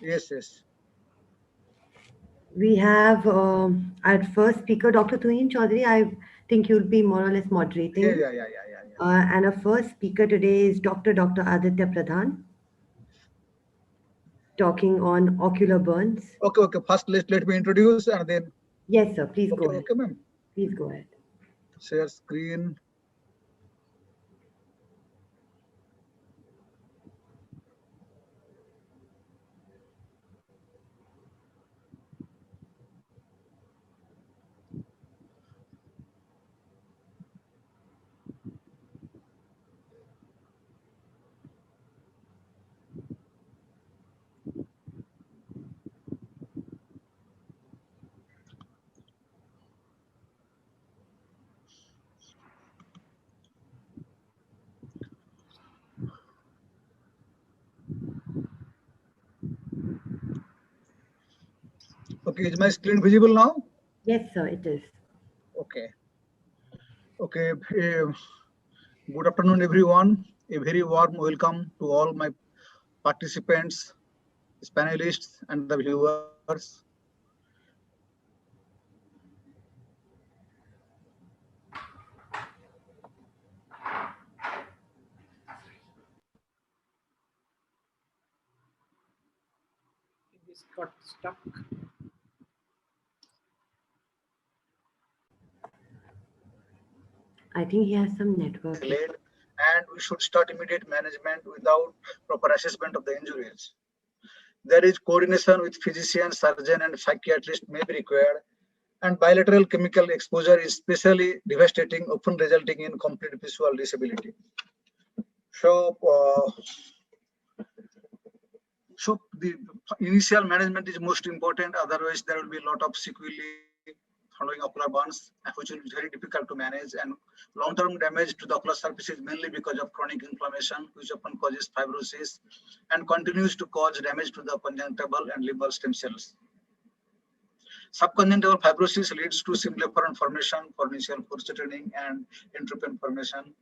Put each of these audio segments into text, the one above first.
Yes, yes. We have our first speaker, Dr. Tuhin Chaudhary. I think you'll be more or less Yeah, moderating. yeah, yeah, yeah, yeah, yeah. And our first speaker today is Dr. Aditya Pradhan, talking on ocular burns. Okay, okay. First, let me introduce and then. Yes, sir. Please Okay, go ahead. okay, ma'am. Please go ahead. Share screen. Okay, is my screen visible now? Yes, sir. It is. Okay, okay. Good afternoon, everyone. A very warm welcome to all my participants, panelists, and the viewers. This got stuck. I think he has some network. Led, and we should start immediate management without proper assessment of the injuries. There is coordination with physician, surgeon, and psychiatrist may be required, and bilateral chemical exposure is especially devastating, often resulting in complete visual disability. So, the initial management is most important. Otherwise, there will be a lot of sequelae following ocular burns, which will be very difficult to manage. And long-term damage to the ocular surface is mainly because of chronic inflammation, which often causes fibrosis and continues to cause damage to the conjunctival and limbal stem cells. Subconjunctival fibrosis leads to symblepharon formation, fornical force training, and entropin formation.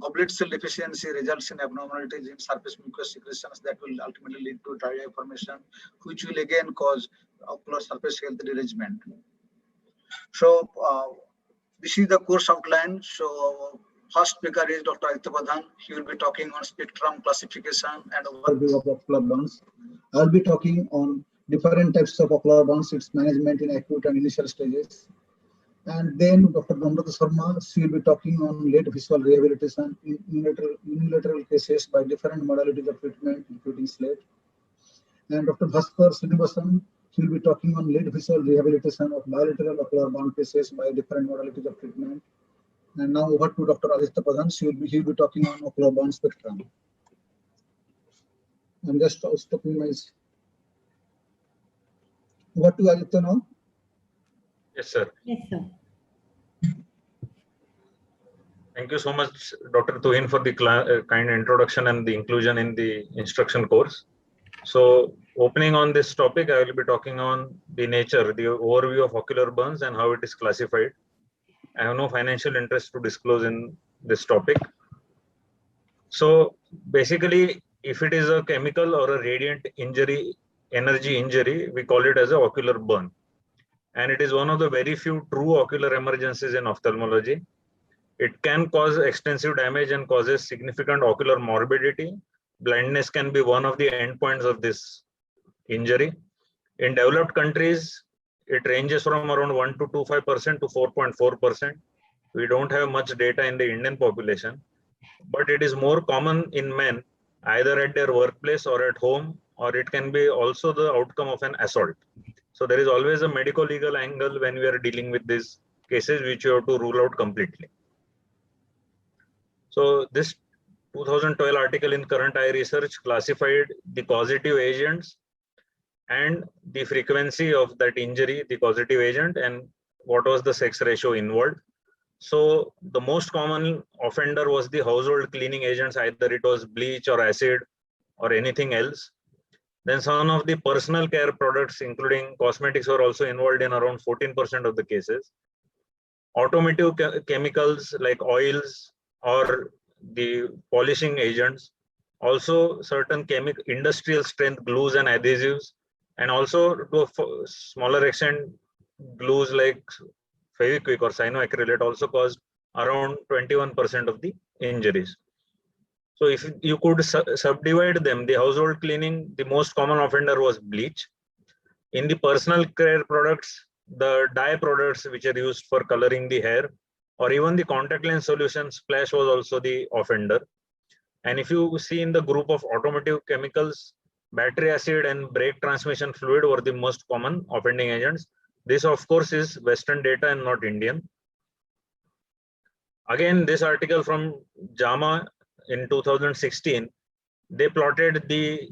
Goblet cell deficiency results in abnormalities in surface mucous secretions that will ultimately lead to dry eye formation, which will again cause ocular surface health derangement. So, this is the course outline. So, first speaker is Dr. Aditya Pradhan. He will be talking on spectrum classification and overview of ocular burns. I will be talking on different types of ocular burns, its management in acute and initial stages. And then Dr. Namrata Sharma, she will be talking on late visual rehabilitation in unilateral cases by different modalities of treatment, including SLATE. And Dr. Bhaskar Srinivasan, he will be talking on late visual rehabilitation of bilateral ocular burn cases by different modalities of treatment. And now over to Dr. Aditya Pradhan, he will be talking on ocular burn spectrum. I'm just stopping my. Over to Aditya now. Yes, sir. Yes, sir. Thank you so much, Dr. Tuhin, for the kind introduction and the inclusion in the instruction course. So, opening on this topic, I will be talking on the nature, the overview of ocular burns and how it is classified. I have no financial interest to disclose in this topic. So, basically, if it is a chemical or a radiant injury, energy injury, we call it as an ocular burn. And it is one of the very few true ocular emergencies in ophthalmology. It can cause extensive damage and causes significant ocular morbidity. Blindness can be one of the endpoints of this injury. In developed countries, it ranges from around 1.25% to 4.4%. We don't have much data in the Indian population, but it is more common in men, either at their workplace or at home, or it can be also the outcome of an assault. So there is always a medical legal angle when we are dealing with these cases, which you have to rule out completely. So this 2012 article in Current Eye Research classified the causative agents and the frequency of that injury, the causative agent, and what was the sex ratio involved. So the most common offender was the household cleaning agents, either it was bleach or acid or anything else. Then some of the personal care products, including cosmetics, were also involved in around 14% of the cases. Automotive chemicals like oils or the polishing agents, also certain industrial strength glues and adhesives And also to a smaller extent, glues like Fevikwik or cyanoacrylate also caused around 21% of the injuries. So if you could subdivide them, the household cleaning, the most common offender was bleach. In the personal care products, the dye products which are used for coloring the hair, or even the contact lens solution splash was also the offender. And if you see in the group of automotive chemicals, battery acid and brake transmission fluid were the most common offending agents. This of course is Western data and not Indian. Again, this article from JAMA in 2016, they plotted the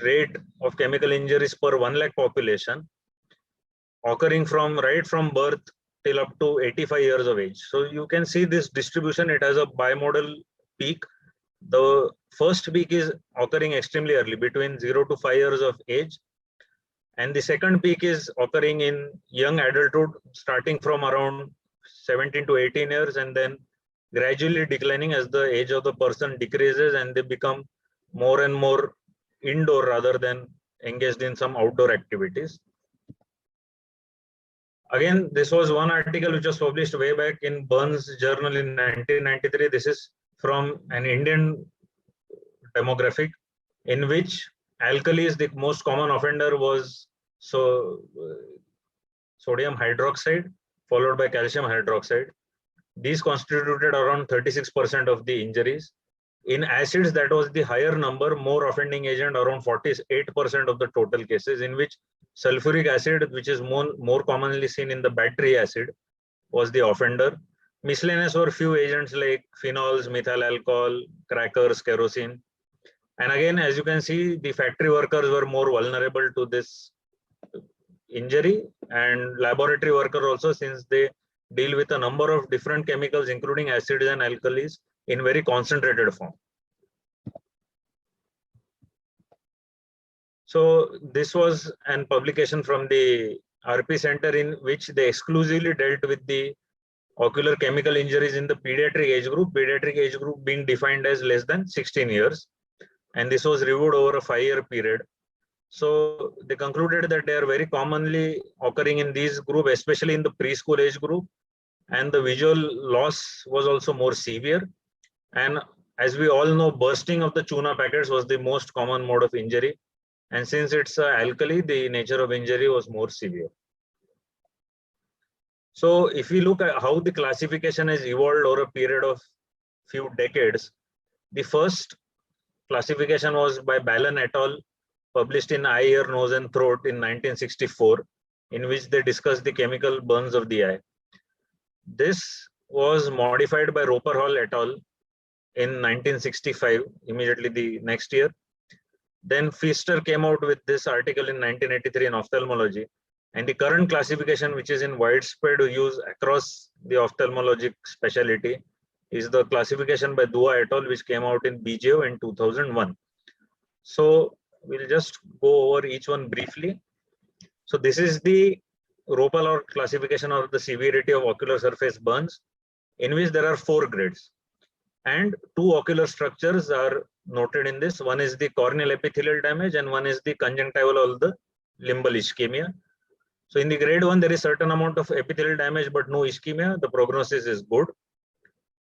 rate of chemical injuries per 1 lakh population occurring from right from birth till up to 85 years of age. So you can see this distribution, it has a bimodal peak. The first peak is occurring extremely early, between 0 to 5 years of age. And the second peak is occurring in young adulthood, starting from around 17 to 18 years, and then gradually declining as the age of the person decreases and they become more and more indoor rather than engaged in some outdoor activities. Again, this was one article which was published way back in Burns Journal in 1993. This is from an Indian demographic in which alkalis, the most common offender was sodium hydroxide followed by calcium hydroxide. These constituted around 36% of the injuries. In acids, that was the higher number, more offending agent, around 48% of the total cases, in which sulfuric acid, which is more commonly seen in the battery acid, was the offender. Miscellaneous were few agents like phenols, methyl alcohol, crackers, kerosene. And again, as you can see, the factory workers were more vulnerable to this injury, and laboratory workers also, since they deal with a number of different chemicals, including acids and alkalis, in very concentrated form. So this was an publication from the RP Center in which they exclusively dealt with the ocular chemical injuries in the pediatric age group being defined as less than 16 years. And this was reviewed over a 5-year period. So they concluded that they are very commonly occurring in these group, especially in the preschool age group. And the visual loss was also more severe. And as we all know, bursting of the tuna packets was the most common mode of injury. And since it's alkali, the nature of injury was more severe. So if we look at how the classification has evolved over a period of few decades, the first classification was by Ballan et al., published in Eye, Ear, Nose and Throat in 1964, in which they discussed the chemical burns of the eye. This was modified by Roper Hall et al. In 1965, immediately the next year. Then Pfister came out with this article in 1983 in Ophthalmology. And the current classification, which is in widespread use across the ophthalmologic specialty, is the classification by Dua et al., which came out in BJO in 2001. So we'll just go over each one briefly. So this is the Roper Hall classification of the severity of ocular surface burns, in which there are 4 grades. And 2 ocular structures are noted in this. One is the corneal epithelial damage and one is the conjunctival or the limbal ischemia. So in the grade 1, there is certain amount of epithelial damage, but no ischemia. The prognosis is good.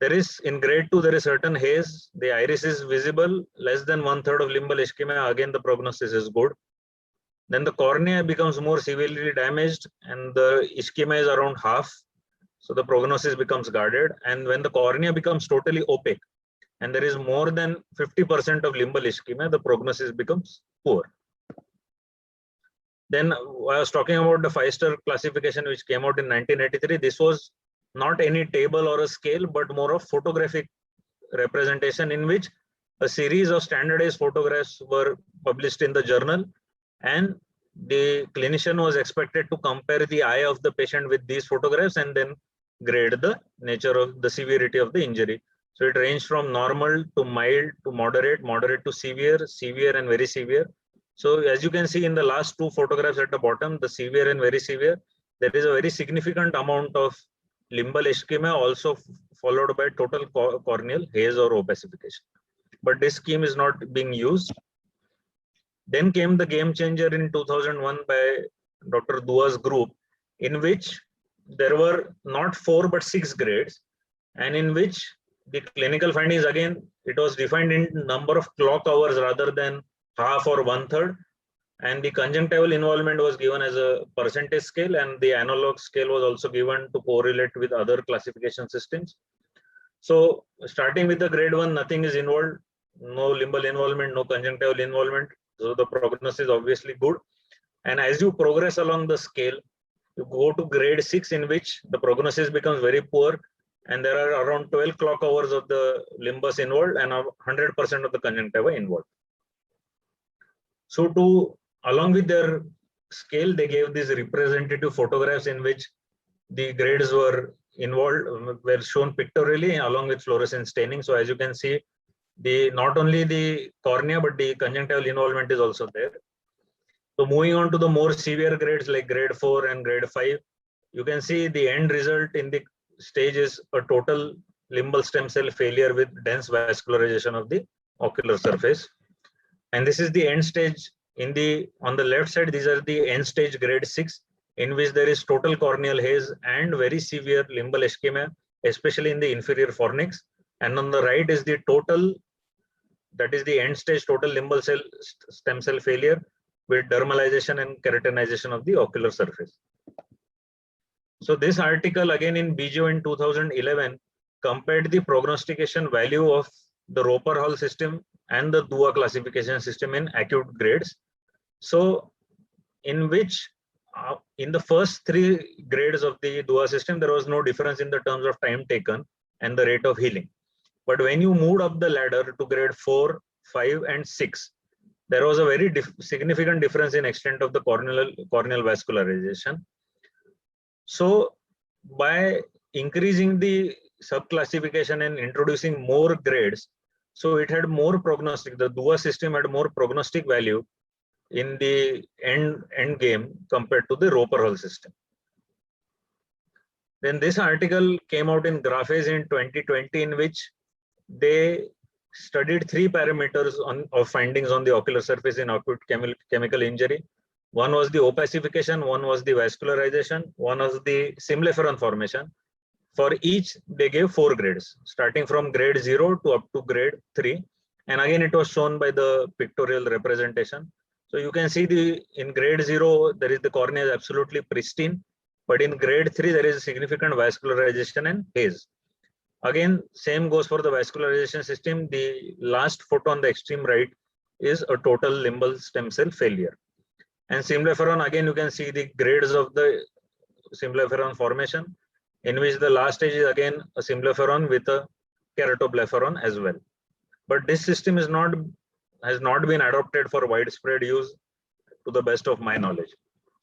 There is, in grade 2, there is certain haze. The iris is visible, less than 1/3 of limbal ischemia. Again, the prognosis is good. Then the cornea becomes more severely damaged and the ischemia is around half. So the prognosis becomes guarded. And when the cornea becomes totally opaque and there is more than 50% of limbal ischemia, the prognosis becomes poor. Then I was talking about the Pfister classification, which came out in 1983. This was not any table or a scale, but more of photographic representation, in which a series of standardized photographs were published in the journal, and the clinician was expected to compare the eye of the patient with these photographs and then grade the nature of the severity of the injury. So it ranged from normal to mild to moderate, moderate to severe, severe and very severe. So as you can see in the last 2 photographs at the bottom, the severe and very severe, there is a very significant amount of limbal ischemia, also followed by total corneal haze or opacification. But this scheme is not being used. Then came the game changer in 2001 by Dr. Dua's group, in which there were not 4 but 6 grades, and in which the clinical findings, again, it was defined in number of clock hours rather than half or 1/3, and the conjunctival involvement was given as a percentage scale, and the analog scale was also given to correlate with other classification systems. So starting with the grade 1, nothing is involved, no limbal involvement, no conjunctival involvement. So the prognosis is obviously good. And as you progress along the scale, you go to grade 6, in which the prognosis becomes very poor, and there are around 12 clock hours of the limbus involved and 100% of the conjunctiva involved. So along with their scale, they gave these representative photographs in which the grades were involved, were shown pictorially along with fluorescence staining. So as you can see, not only the cornea, but the conjunctival involvement is also there. So moving on to the more severe grades like grade 4 and grade 5, you can see the end result in the stage is a total limbal stem cell failure with dense vascularization of the ocular surface. And this is the end stage. On the left side, these are the end stage grade 6, in which there is total corneal haze and very severe limbal ischemia, especially in the inferior fornix. And on the right is the total, that is the end stage total limbal stem cell failure with dermalization and keratinization of the ocular surface. So this article, again in BJO in 2011, compared the prognostication value of the Roper Hall system and the Dua classification system in acute grades. So in which in the first 3 grades of the Dua system, there was no difference in the terms of time taken and the rate of healing. But when you moved up the ladder to grade 4, 5, and 6, there was a very significant difference in extent of the corneal vascularization. So by increasing the subclassification and introducing more grades, so it had more prognostic, the Dua system had more prognostic value in the end game compared to the Roper Hall system. Then this article came out in Graphes in 2020, in which they studied 3 parameters of findings on the ocular surface in acute chemical injury. One was the opacification, one was the vascularization, one was the symblepharon formation. For each, they gave 4 grades, starting from grade 0 to up to grade 3. And again, it was shown by the pictorial representation. So you can see in grade 0, there is the cornea is absolutely pristine, but in grade 3, there is significant vascularization and haze. Again, same goes for the vascularization system. The last photo on the extreme right is a total limbal stem cell failure. And symblepharon, again, you can see the grades of the symblepharon formation, in which the last stage is again a symblepharon with a keratoblepharon as well. But this system has not been adopted for widespread use to the best of my knowledge.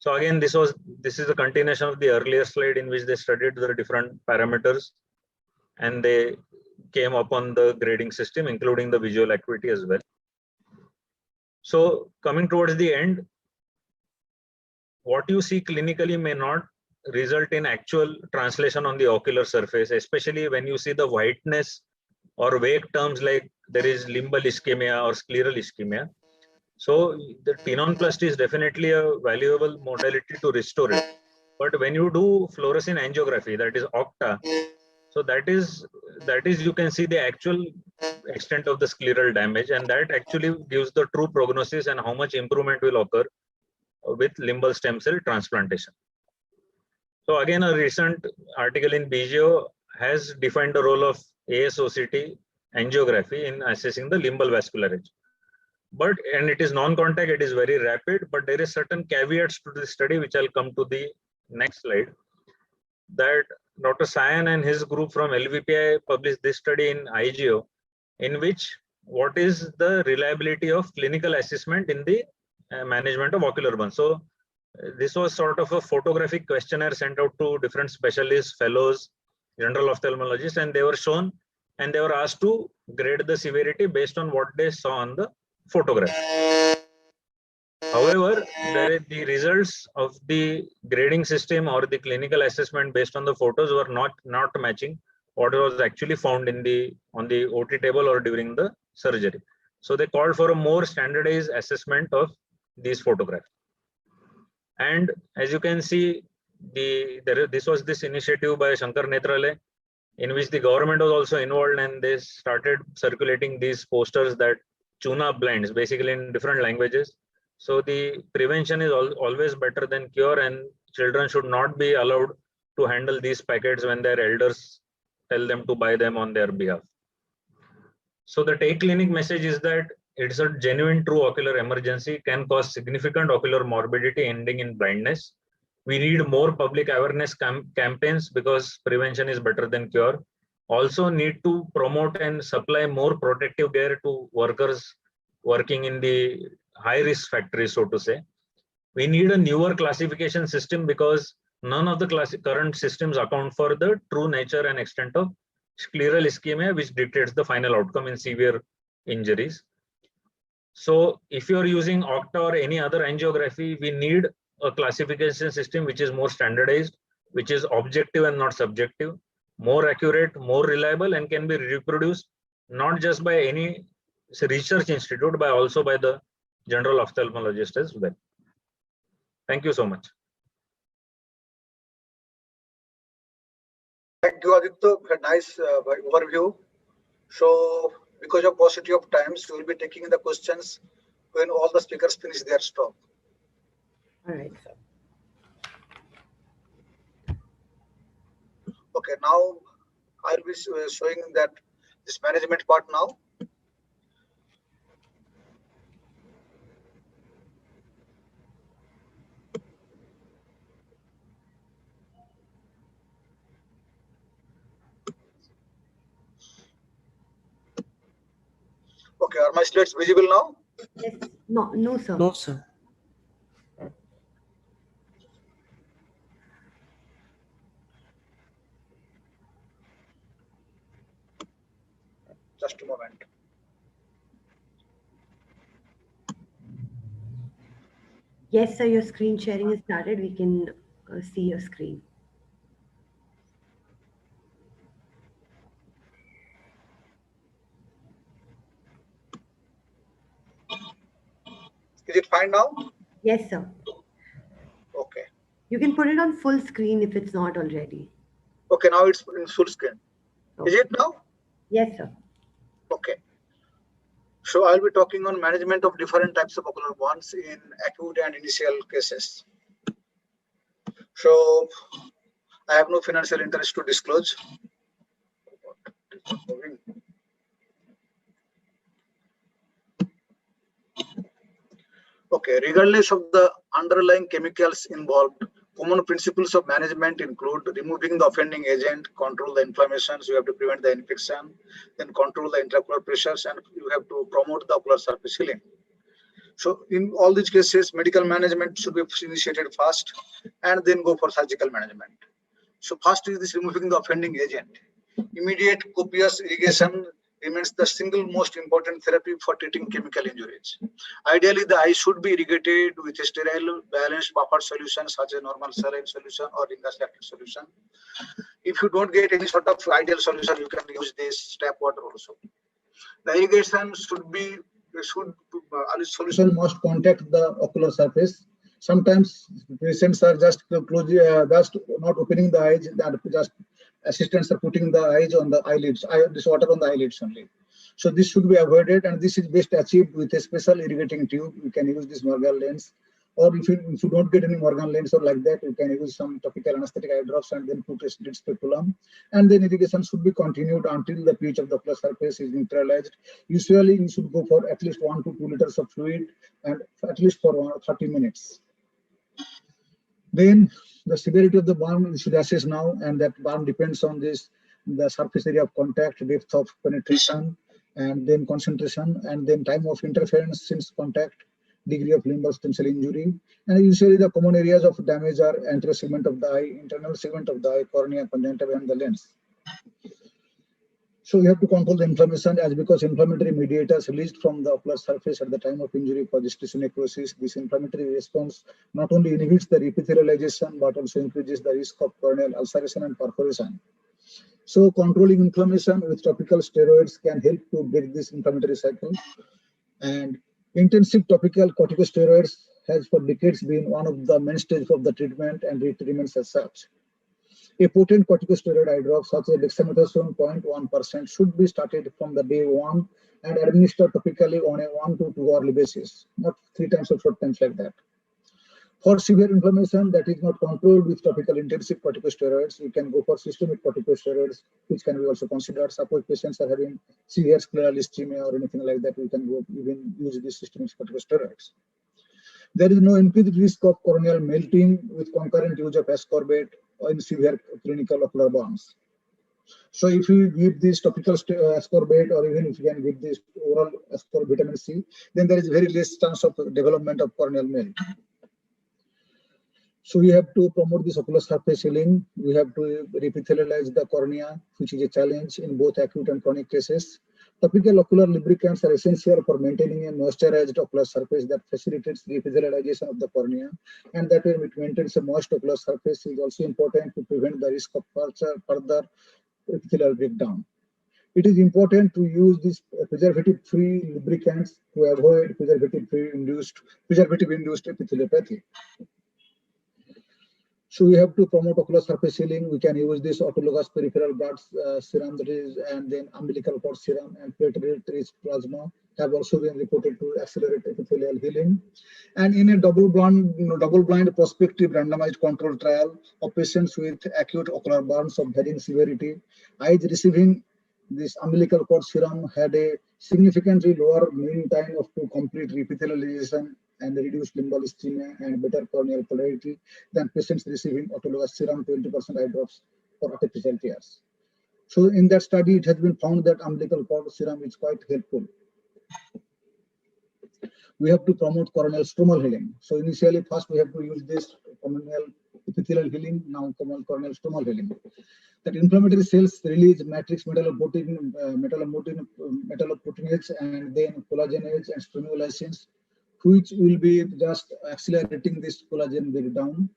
So again, this is a continuation of the earlier slide in which they studied the different parameters and they came upon the grading system, including the visual acuity as well. So coming towards the end, what you see clinically may not result in actual translation on the ocular surface, especially when you see the whiteness or vague terms like there is limbal ischemia or scleral ischemia. So the tenonplasty is definitely a valuable modality to restore it. But when you do fluorescein angiography, that is OCTA, so that is you can see the actual extent of the scleral damage, and that actually gives the true prognosis and how much improvement will occur with limbal stem cell transplantation. So again, a recent article in BJO has defined the role of ASOCT angiography in assessing the limbal vascularity. And it is non-contact, it is very rapid, but there is certain caveats to this study, which I'll come to the next slide. That Dr. Sayan and his group from LVPI published this study in IGO, in which what is the reliability of clinical assessment in the management of ocular burns. So this was sort of a photographic questionnaire sent out to different specialists, fellows, general ophthalmologists, and they were shown and they were asked to grade the severity based on what they saw on the photograph. However, the results of the grading system or the clinical assessment based on the photos were not matching what was actually found on the OT table or during the surgery. So they called for a more standardized assessment of these photographs. And as you can see, this was this initiative by Shankar Netralaya, in which the government was also involved, and they started circulating these posters that tune up blinds, basically in different languages. So the prevention is always better than cure, and children should not be allowed to handle these packets when their elders tell them to buy them on their behalf. So the Take Clinic message is that it's a genuine true ocular emergency, can cause significant ocular morbidity ending in blindness. We need more public awareness campaigns because prevention is better than cure. Also need to promote and supply more protective gear to workers working in the high risk factories, so to say. We need a newer classification system because none of the current systems account for the true nature and extent of scleral ischemia, which dictates the final outcome in severe injuries. So if you're using OCTA or any other angiography, we need a classification system which is more standardized, which is objective and not subjective, more accurate, more reliable, and can be reproduced not just by any research institute, but also by the general ophthalmologist as well. Thank you so much. Thank you, Aditya. A nice overview. So, because of paucity of times, we will be taking the questions when all the speakers finish their talk. All right, sir. Okay, now I'll be showing that this management part now. Okay, are my slides visible now? Yes. No, sir. No, sir. Just a moment. Yes, sir, your screen sharing is started. We can see your screen. Is it fine now? Yes, sir. Okay. You can put it on full screen if it's not already. Okay, now it's in full screen. Is it now? Yes, sir. Okay. So I'll be talking on management of different types of ocular bonds in acute and initial cases. So I have no financial interest to disclose. Okay, regardless of the underlying chemicals involved, common principles of management include removing the offending agent, control the inflammation, so you have to prevent the infection, then control the intraocular pressures, and you have to promote the ocular surface healing. So in all these cases, medical management should be initiated first and then go for surgical management. So first is this removing the offending agent. Immediate copious irrigation remains the single most important therapy for treating chemical injuries. Ideally, the eye should be irrigated with a sterile, balanced buffer solution such as normal saline solution or Ringer's lactic solution. If you don't get any sort of ideal solution, you can use this tap water also. The irrigation solution must contact the ocular surface. Sometimes patients are just just not opening the eyes, and just assistants are putting the eyes on the eyelids, this water on the eyelids only. So this should be avoided, and this is best achieved with a special irrigating tube. You can use this Morgan lens, or if you don't get any Morgan lens or like that, you can use some topical anesthetic eye drops and then put a slit speculum, and then irrigation should be continued until the pH of the ocular surface is neutralized. Usually, you should go for at least 1 to 2 liters of fluid, and at least for 30 minutes. Then the severity of the burn we should assess now, and that burn depends on the surface area of contact, depth of penetration, and then concentration, and then time of interference since contact, degree of limb or potential injury. And usually the common areas of damage are anterior segment of the eye, internal segment of the eye, cornea, conjunctiva, and the lens. So you have to control the inflammation, as because inflammatory mediators released from the ocular surface at the time of injury causes tissue necrosis. This inflammatory response not only inhibits the epithelialization but also increases the risk of corneal ulceration and perforation. So controlling inflammation with topical steroids can help to break this inflammatory cycle. And intensive topical corticosteroids has for decades been one of the mainstays of the treatment, and it remains as such. A potent corticosteroid eye drop such as dexamethasone 0.1% should be started from the day one and administered topically on a 1 to 2 hourly basis, not 3 times or 4 times like that. For severe inflammation that is not controlled with topical intensive corticosteroids, you can go for systemic corticosteroids, which can be also considered. Suppose patients are having severe scleral ischemia or anything like that, we can go even use these systemic corticosteroids. There is no increased risk of corneal melting with concurrent use of ascorbate in severe clinical ocular burns. So if you give this topical ascorbate, or even if you can give this oral ascorbate vitamin C, then there is very less chance of development of corneal melt. So we have to promote this ocular surface healing. We have to reepithelialize the cornea, which is a challenge in both acute and chronic cases. Topical ocular lubricants are essential for maintaining a moisturized ocular surface that facilitates the epithelialization of the cornea, and that way it maintains a moist ocular surface is also important to prevent the risk of further epithelial breakdown. It is important to use these preservative-free lubricants to avoid preservative-induced epitheliopathy. So we have to promote ocular surface healing. We can use this autologous peripheral blood serum, that is, and then umbilical cord serum and platelet-rich plasma have also been reported to accelerate epithelial healing. And in a double-blind prospective randomized control trial of patients with acute ocular burns of varying severity, eyes receiving this umbilical cord serum had a significantly lower mean time of complete reepithelialization and reduced limbal ischemia and better corneal polarity than patients receiving autologous serum 20% eye drops for artificial tears. So in that study, it has been found that umbilical cord serum is quite helpful. We have to promote corneal stromal healing. So initially, first we have to use this corneal epithelial healing, now corneal stromal healing. That inflammatory cells release matrix metalloproteinase and then collagenase and stromalysins, which will be just accelerating this collagen breakdown.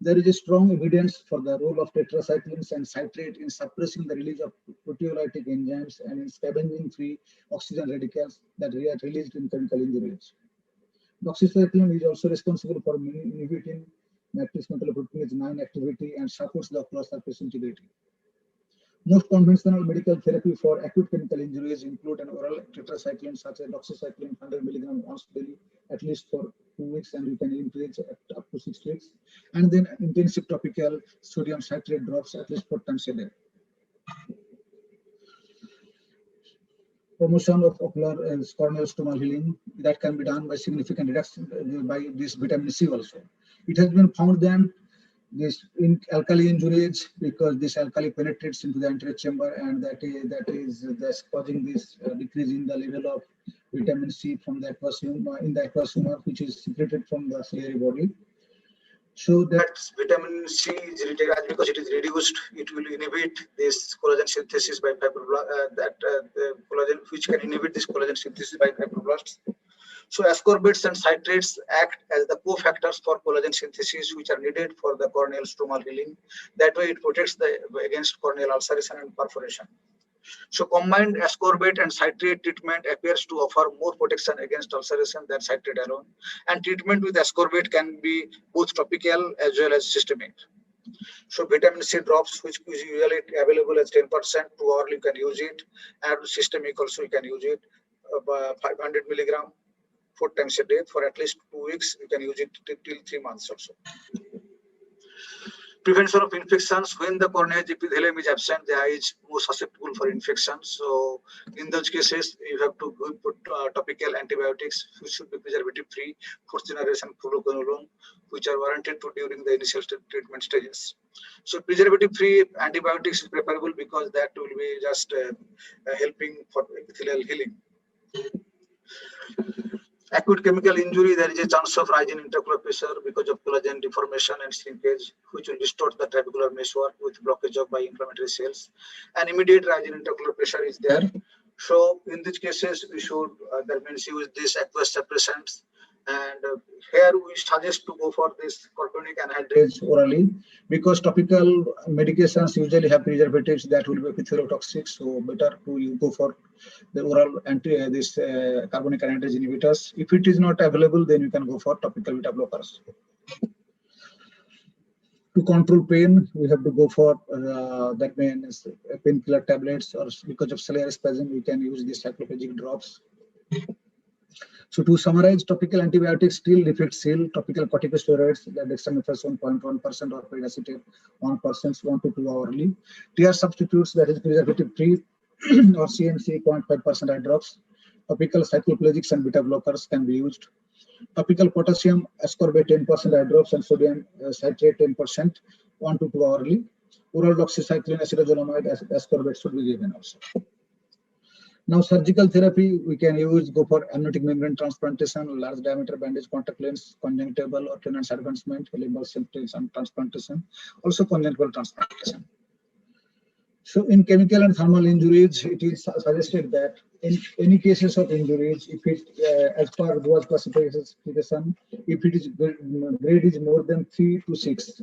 There is a strong evidence for the role of tetracyclines and citrate in suppressing the release of proteolytic enzymes and in scavenging free oxygen radicals that are released in chemical injuries. Doxycycline is also responsible for inhibiting matrix metalloproteinase 9 activity and supports the ocular surface integrity. Most conventional medical therapy for acute chemical injuries include an oral tetracycline such as doxycycline 100 mg once daily, at least for 2 weeks, and you can increase up to 6 weeks. And then intensive topical sodium citrate drops at least 4 times a day. Promotion of ocular and corneal stromal healing that can be done by significant reduction by this vitamin C also. It has been found that this in alkali injuries, because this alkali penetrates into the anterior chamber, and that is causing this decrease in the level of vitamin C from the aqueous humor, which is secreted from the ciliary body. So that vitamin C is because it is reduced, it will inhibit this collagen synthesis by fibroblasts, collagen which can inhibit this collagen synthesis by fibroblasts. So ascorbates and citrates act as the cofactors for collagen synthesis, which are needed for the corneal stromal healing. That way it protects against corneal ulceration and perforation. So combined ascorbate and citrate treatment appears to offer more protection against ulceration than citrate alone. And treatment with ascorbate can be both topical as well as systemic. So vitamin C drops, which is usually available as 10%, 2 hourly you can use it, and systemic also you can use it, 500 milligram 4 times a day for at least 2 weeks. You can use it till 3 months also. Prevention of infections. When the corneal epithelium is absent, the eye is more susceptible for infections. So in those cases, you have to put topical antibiotics, which should be preservative-free, 4th generation fluoroquinolone, which are warranted to during the initial treatment stages. So preservative-free antibiotics is preferable because that will be just helping for epithelial healing. Acute chemical injury, there is a chance of rise in intraocular pressure because of collagen deformation and shrinkage, which will distort the trabecular meshwork with blockage of by inflammatory cells. An immediate rise in intraocular pressure is there. So in these cases, we should, that means use these aqueous suppressants And here we suggest to go for this chlorogenic anhydrase orally, because topical medications usually have preservatives that will be epitheliotoxic. So better to you go for the oral carbonic anhydrase inhibitors. If it is not available, then you can go for topical beta blockers. To control pain, we have to go for that means painkiller tablets, or because of ciliary spasm, we can use these cycloplegic drops. So to summarize, topical antibiotics still defect seal, topical corticosteroids, the dexamethasone 0.1% or piracetam 1%, 1 to 2 hourly. TR substitutes, that is preservative free, or CMC 0.5% eye drops. Topical cycloplegics and beta blockers can be used. Topical potassium ascorbate 10% eye drops and sodium citrate 10%, 1 to 2 hourly. Oral doxycycline acetazolamide ascorbate should be given also. Now, surgical therapy, we can go for amniotic membrane transplantation, large diameter bandage contact lens, conjunctival or tenons advancement, limbal symptoms and transplantation, also conjunctival transplantation. So in chemical and thermal injuries, it is suggested that in any cases of injuries, if it, as per Boas classification, if it is grade is more than 3 to 6,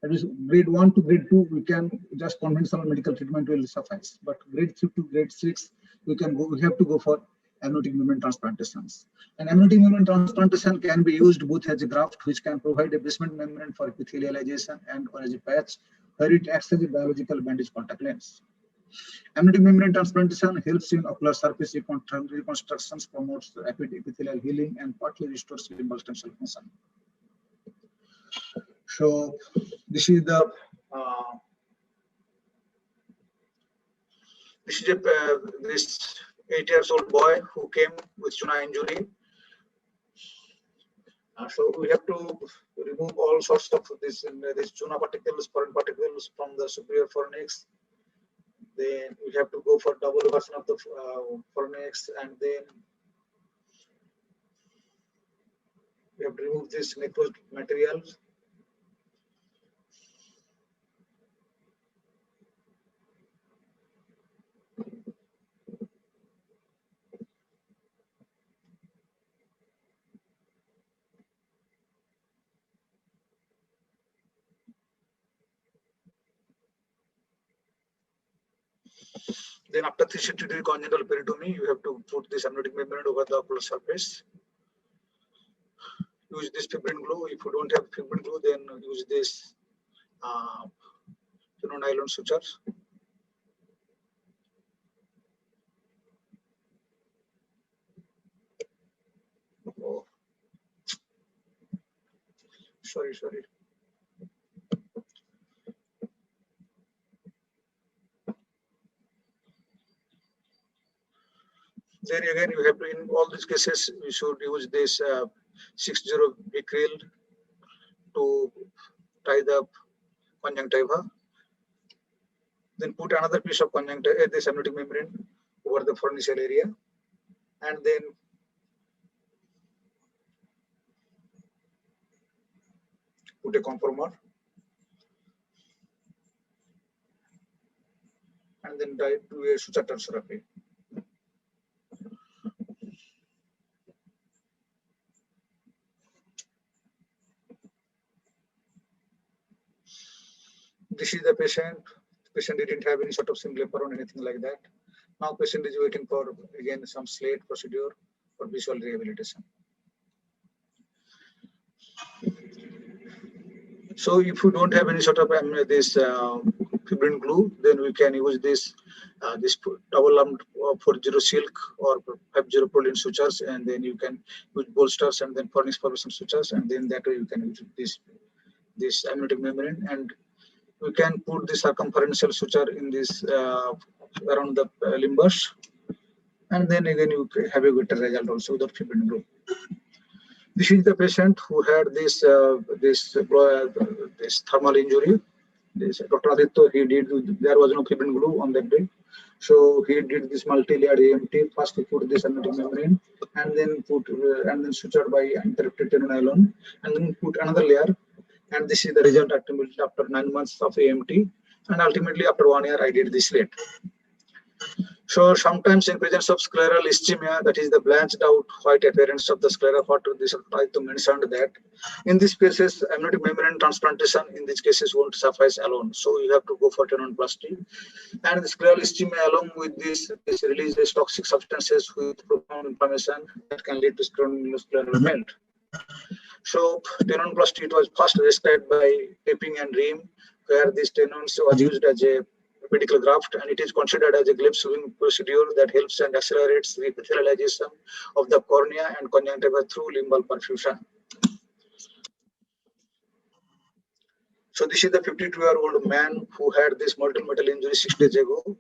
that is grade 1 to grade 2, we can just conventional medical treatment will suffice. But grade 3 to grade 6, we have to go for amniotic membrane transplantations. And amniotic membrane transplantation can be used both as a graft, which can provide a basement membrane for epithelialization, and or as a patch, where it acts as a biological bandage contact lens. Amniotic membrane transplantation helps in ocular surface reconstructions, promotes rapid epithelial healing, and partly restores limbal stem cell function. So this is the this 8-year-old boy who came with Chuna injury. So we have to remove all sorts of this Chuna particles, foreign particles from the superior fornix. Then we have to go for double version of the fornix, and then we have to remove this necrosed material. Then after 360 degree congenital peritomy, you have to put this amniotic membrane over the ocular surface. Use this fibrin glue. If you don't have fibrin glue, then use this nylon sutures. Oh. Sorry. Then again, you have to, in all these cases, we should use this 6-0-Vicryl to tie the conjunctiva. Then put another piece of conjunctiva, this amniotic membrane, over the fornicial area, and then put a conformer, and then do a suture therapy. This is the patient. The patient didn't have any sort of symblepharon or anything like that. Now patient is waiting for again some slate procedure for visual rehabilitation. So if you don't have any sort of this fibrin glue, then we can use this double lumped 40 silk or 50 proline sutures, and then you can use bolsters and then fornix formation sutures, and then that way you can use this amniotic membrane, and we can put the circumferential suture in this around the limbus, and then again you have a better result also without fibrin glue. This is the patient who had this thermal injury. This Dr. Aditya, there was no fibrin glue on that day, so he did this multi-layered AMT. First he put this amniotic membrane, and then sutured by interrupted nylon, and then put another layer. And this is the result after 9 months of AMT, and ultimately after 1 year I did this slate. So sometimes in presence of scleral ischemia, that is the blanched out white appearance of the sclera, what this try to mention that in these cases, amniotic membrane transplantation in these cases won't suffice alone. So you have to go for tenonplasty. And the scleral ischemia along with this releases toxic substances with profound inflammation that can lead to scleral melt. So tenonplasty was first described by Tapping and Ream, where this tenons was used as a medical graft, and it is considered as a glebe-sewing procedure that helps and accelerates the epithelialization of the cornea and conjunctiva through limbal perfusion. So this is the 52-year-old man who had this mortal metal injury 6 days ago,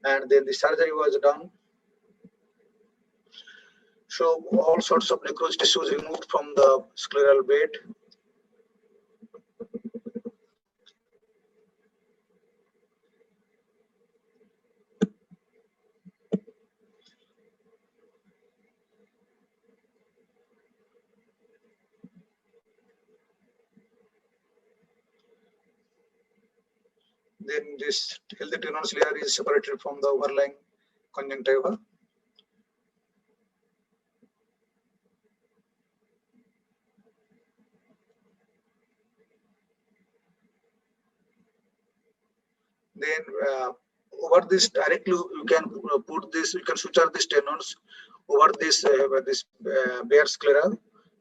and then the surgery was done. So all sorts of necrosed tissues removed from the scleral bed. Then this healthy tenonous layer is separated from the overlying conjunctiva. Then over this directly you can put this, you can suture these tenons over this bare sclera.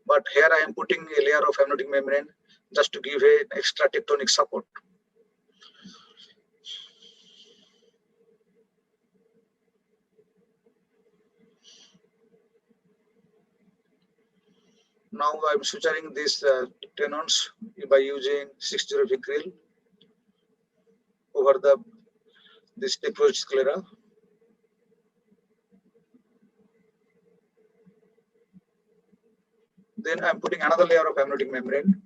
But here I am putting a layer of amniotic membrane just to give an extra tectonic support. Now I'm suturing these tenons by using 6-0 Vicryl over this necrosed sclera. Then I'm putting another layer of amniotic membrane.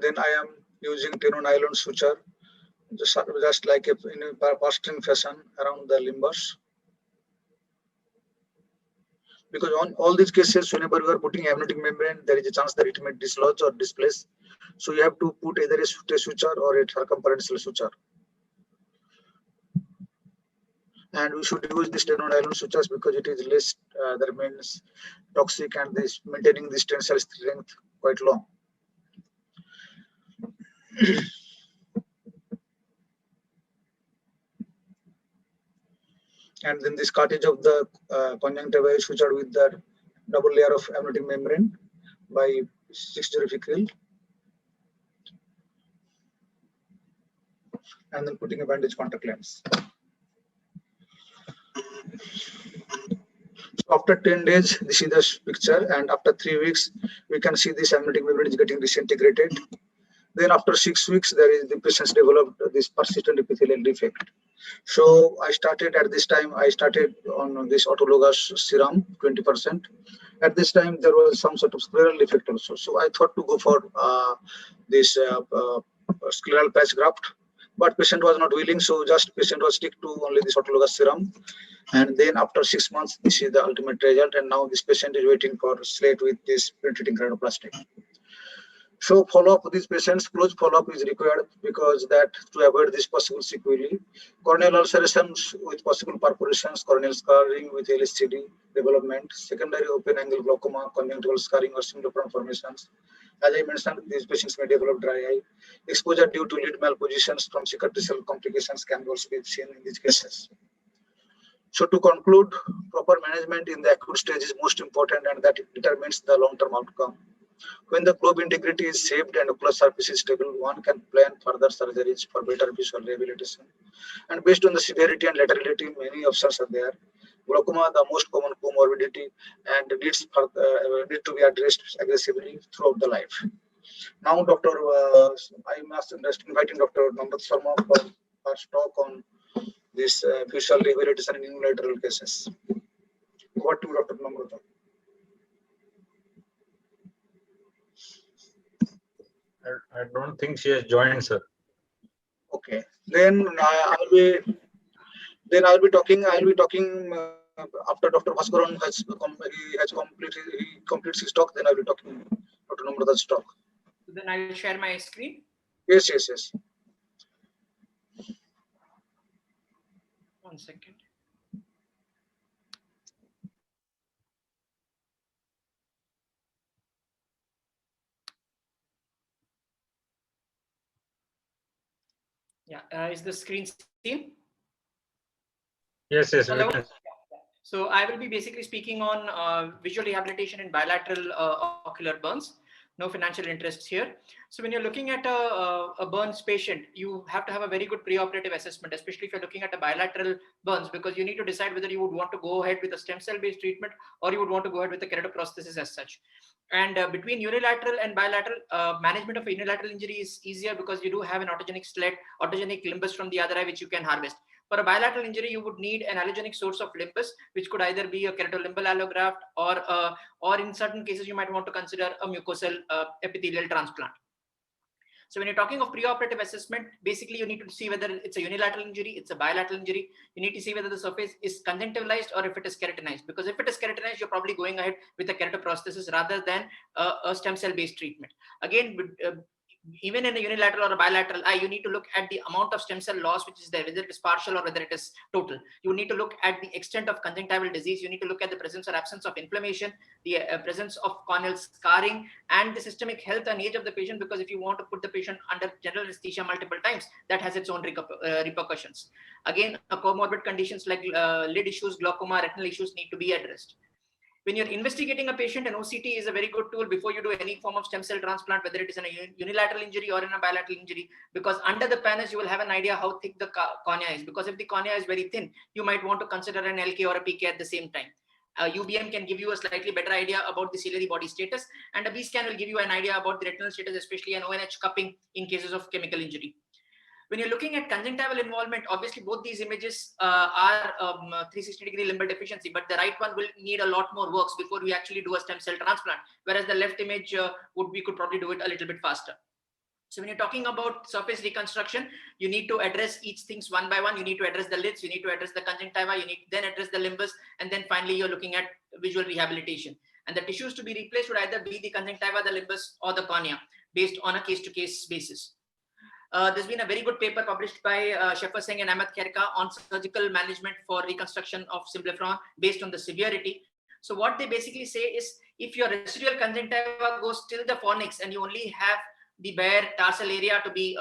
Then I am using tenonylon suture, just like in a plastering fashion around the limbus. Because on all these cases, whenever you are putting amniotic membrane, there is a chance that it may dislodge or displace. So you have to put either a suture or a circumferential suture. And we should use this tenonylon sutures because it is less, that means toxic, and this maintaining this tensile strength quite long. And then this cartilage of the conjunctiva is sutured with the double layer of amniotic membrane by 6-0 Vicryl, and then putting a bandage contact lens. So after 10 days, this is the picture, and after 3 weeks, we can see this amniotic membrane is getting disintegrated. Then after 6 weeks, the patients developed this persistent epithelial defect. So I started at this time, I started on this autologous serum, 20%. At this time, there was some sort of scleral defect also. So I thought to go for this scleral patch graft, but patient was not willing. So just patient was stick to only this autologous serum. And then after 6 months, this is the ultimate result. And now this patient is waiting for slate with this penetrating granuloplasty. So follow-up with these patients, close follow-up is required because that to avoid this possible sequelae. Corneal ulcerations with possible perforations, corneal scarring with LSCD development, secondary open angle glaucoma, conjunctival scarring or symptomatic formations. As I mentioned, these patients may develop dry eye. Exposure due to lid malpositions from cicatricial complications can also be seen in these cases. So to conclude, proper management in the acute stage is most important, and that determines the long-term outcome. When the globe integrity is saved and ocular surface is stable, one can plan further surgeries for better visual rehabilitation. And based on the severity and laterality, many options are there. Glaucoma, the most common comorbidity, and needs need to be addressed aggressively throughout the life. Now, Dr. I must inviting Dr. Namrat Sharma for our talk on this visual rehabilitation in unilateral cases. What to Dr. Namrat? I don't think she has joined, sir. Okay, then I'll be talking. I'll be talking after Dr. Bhaskaran he completes his talk. Then I'll be talking Dr. Namrata's talk. Then I will share my screen. Yes. 1 second. Yeah, is the screen seen? Yes. Hello? We can. So I will be basically speaking on visual rehabilitation in bilateral ocular burns. No financial interests here. So when you're looking at a burns patient, you have to have a very good preoperative assessment, especially if you're looking at a bilateral burns, because you need to decide whether you would want to go ahead with a stem cell based treatment or you would want to go ahead with a keratoprosthesis as such. And between unilateral and bilateral, management of a unilateral injury is easier because you do have an autogenic slit, autogenic limbus from the other eye, which you can harvest. For a bilateral injury, you would need an allogenic source of limbus, which could either be a keratolimbal allograft or in certain cases, you might want to consider a mucosal epithelial transplant. So when you're talking of preoperative assessment, basically you need to see whether it's a unilateral injury, it's a bilateral injury. You need to see whether the surface is conjunctivalized or if it is keratinized. Because if it is keratinized, you're probably going ahead with a keratoprosthesis rather than a stem cell based treatment. Again, even in a unilateral or a bilateral eye, you need to look at the amount of stem cell loss which is there, whether it is partial or whether it is total. You need to look at the extent of conjunctival disease. You need to look at the presence or absence of inflammation, the presence of corneal scarring, and the systemic health and age of the patient, because if you want to put the patient under general anesthesia multiple times, that has its own repercussions. Again, comorbid conditions like lid issues, glaucoma, retinal issues need to be addressed. When you're investigating a patient, an OCT is a very good tool before you do any form of stem cell transplant, whether it is in a unilateral injury or in a bilateral injury, because under the pannus, you will have an idea how thick the cornea is. Because if the cornea is very thin, you might want to consider an LK or a PK at the same time. UBM can give you a slightly better idea about the ciliary body status, and a B-scan will give you an idea about the retinal status, especially an ONH cupping in cases of chemical injury. When you're looking at conjunctival involvement, obviously both these images are 360-degree limbal deficiency, but the right one will need a lot more works before we actually do a stem cell transplant, whereas the left image we could probably do it a little bit faster. So when you're talking about surface reconstruction, you need to address each things one by one. You need to address the lids, you need to address the conjunctiva, you need to then address the limbus, and then finally you're looking at visual rehabilitation. And the tissues to be replaced would either be the conjunctiva, the limbus, or the cornea, based on a case-to-case basis. There's been a very good paper published by Sheffer Singh and Ahmed Kherka on surgical management for reconstruction of symblepharon based on the severity. So what they basically say is, if your residual conjunctiva goes till the fornix and you only have the bare tarsal area to be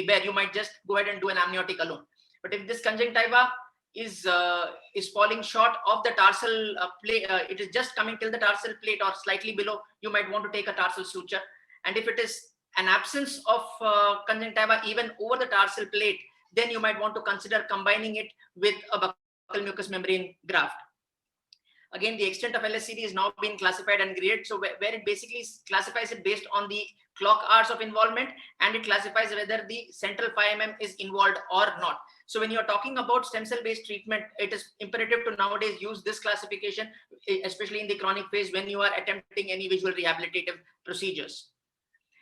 bare, you might just go ahead and do an amniotic alone. But if this conjunctiva is falling short of the tarsal plate, it is just coming till the tarsal plate or slightly below, you might want to take a tarsal suture. And if it is an absence of conjunctiva even over the tarsal plate, then you might want to consider combining it with a buccal mucous membrane graft. Again, the extent of LSCD is now being classified and graded. So where it basically classifies it based on the clock hours of involvement, and it classifies whether the central 5 mm is involved or not. So when you're talking about stem cell based treatment, it is imperative to nowadays use this classification, especially in the chronic phase when you are attempting any visual rehabilitative procedures.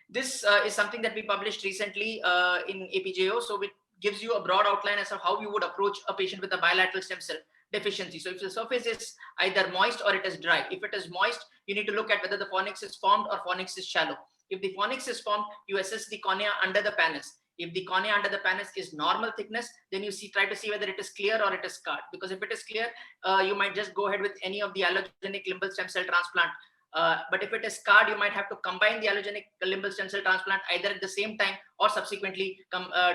This is something that we published recently in APJO. So it gives you a broad outline as to how you would approach a patient with a bilateral stem cell deficiency. So if the surface is either moist or it is dry, if it is moist, you need to look at whether the fornix is formed or fornix is shallow. If the fornix is formed, you assess the cornea under the pannus. If the cornea under the pannus is normal thickness, then you try to see whether it is clear or it is scarred. Because if it is clear, you might just go ahead with any of the allogenic limbal stem cell transplant. But if it is scarred, you might have to combine the allogenic limbal stem cell transplant either at the same time or subsequently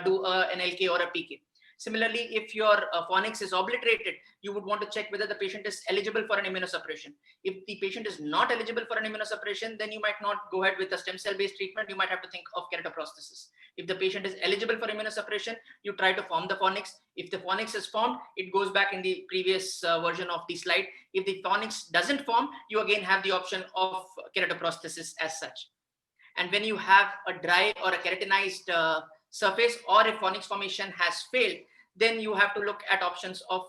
do an LK or a PK. Similarly, if your fornix is obliterated, you would want to check whether the patient is eligible for an immunosuppression. If the patient is not eligible for an immunosuppression, then you might not go ahead with a stem cell based treatment. You might have to think of keratoprosthesis. If the patient is eligible for immunosuppression, you try to form the fornix. If the fornix is formed, it goes back in the previous version of the slide. If the fornix doesn't form, you again have the option of keratoprosthesis as such. And when you have a dry or a keratinized surface, or if fornix formation has failed, then you have to look at options of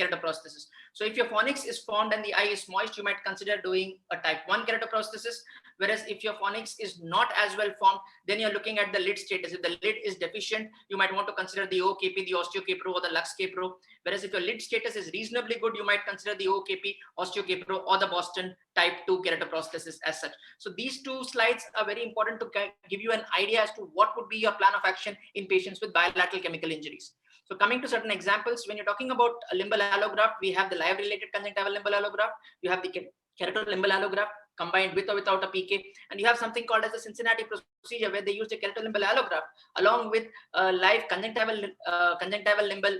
keratoprosthesis. So if your fornix is formed and the eye is moist, you might consider doing a type 1 keratoprosthesis. Whereas if your fornix is not as well formed, then you're looking at the lid status. If the lid is deficient, you might want to consider the OKP, the OsteoKPro, or the LuxKPro. Whereas if your lid status is reasonably good, you might consider the OKP, OsteoKPro, or the Boston type 2 keratoprosthesis as such. So these two slides are very important to give you an idea as to what would be your plan of action in patients with bilateral chemical injuries. So coming to certain examples, when you're talking about a limbal allograft, we have the live-related conjunctival limbal allograft, you have the keratolimbal allograft combined with or without a PK, and you have something called as the Cincinnati procedure, where they use a keratolimbal allograft along with a live conjunctival limbal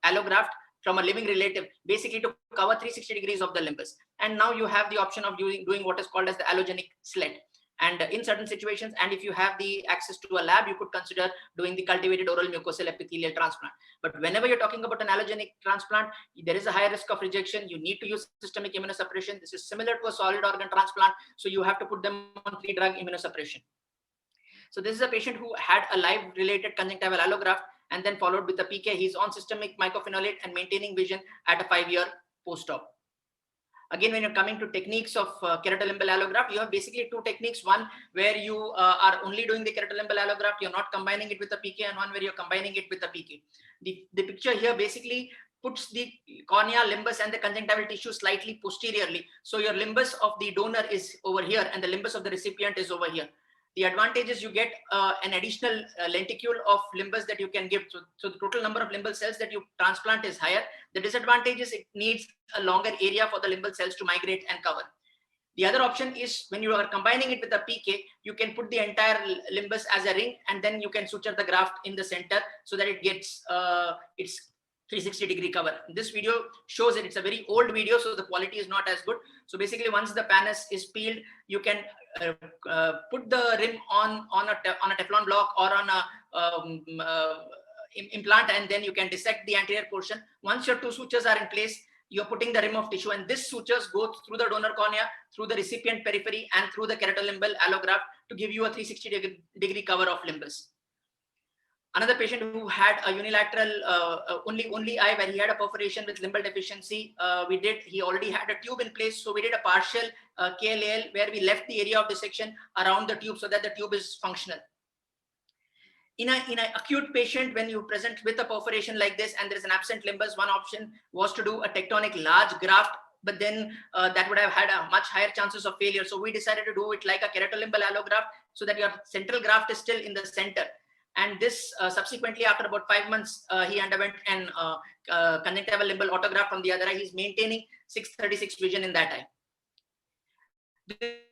allograft from a living relative, basically to cover 360 degrees of the limbus. And now you have the option of doing what is called as the allogenic slit. And in certain situations, and if you have the access to a lab, you could consider doing the cultivated oral mucosal epithelial transplant. But whenever you're talking about an allogenic transplant, there is a high risk of rejection. You need to use systemic immunosuppression. This is similar to a solid organ transplant. So you have to put them on 3-drug immunosuppression. So this is a patient who had a live related conjunctival allograft and then followed with a PK. He's on systemic mycophenolate and maintaining vision at a 5-year post-op. Again, when you're coming to techniques of keratolimbal allograft, you have basically two techniques. One where you are only doing the keratolimbal allograft, you're not combining it with a PK, and one where you're combining it with a PK. The picture here basically puts the cornea, limbus, and the conjunctival tissue slightly posteriorly. So your limbus of the donor is over here and the limbus of the recipient is over here. The advantage is you get an additional lenticule of limbus that you can give. So the total number of limbal cells that you transplant is higher. The disadvantage is it needs a longer area for the limbal cells to migrate and cover. The other option is when you are combining it with a PK, you can put the entire limbus as a ring and then you can suture the graft in the center so that it gets its 360-degree cover. This video shows it. It's a very old video, so the quality is not as good. So basically, once the pannus is peeled, you can put the rim on a Teflon block or on a implant, and then you can dissect the anterior portion. Once your two sutures are in place, you're putting the rim of tissue, and this sutures go through the donor cornea, through the recipient periphery, and through the keratolimbal allograft to give you a 360-degree cover of limbus. Another patient who had a unilateral only eye, where he had a perforation with limbal deficiency, he already had a tube in place, so we did a partial KLAL where we left the area of dissection around the tube so that the tube is functional. In an acute patient, when you present with a perforation like this and there is an absent limbus, one option was to do a tectonic large graft, but then that would have had a much higher chances of failure. So we decided to do it like a keratolimbal allograft so that your central graft is still in the center. And this subsequently, after about 5 months, he underwent an conjunctival limbal autograft from the other eye. He's maintaining 636 vision in that eye.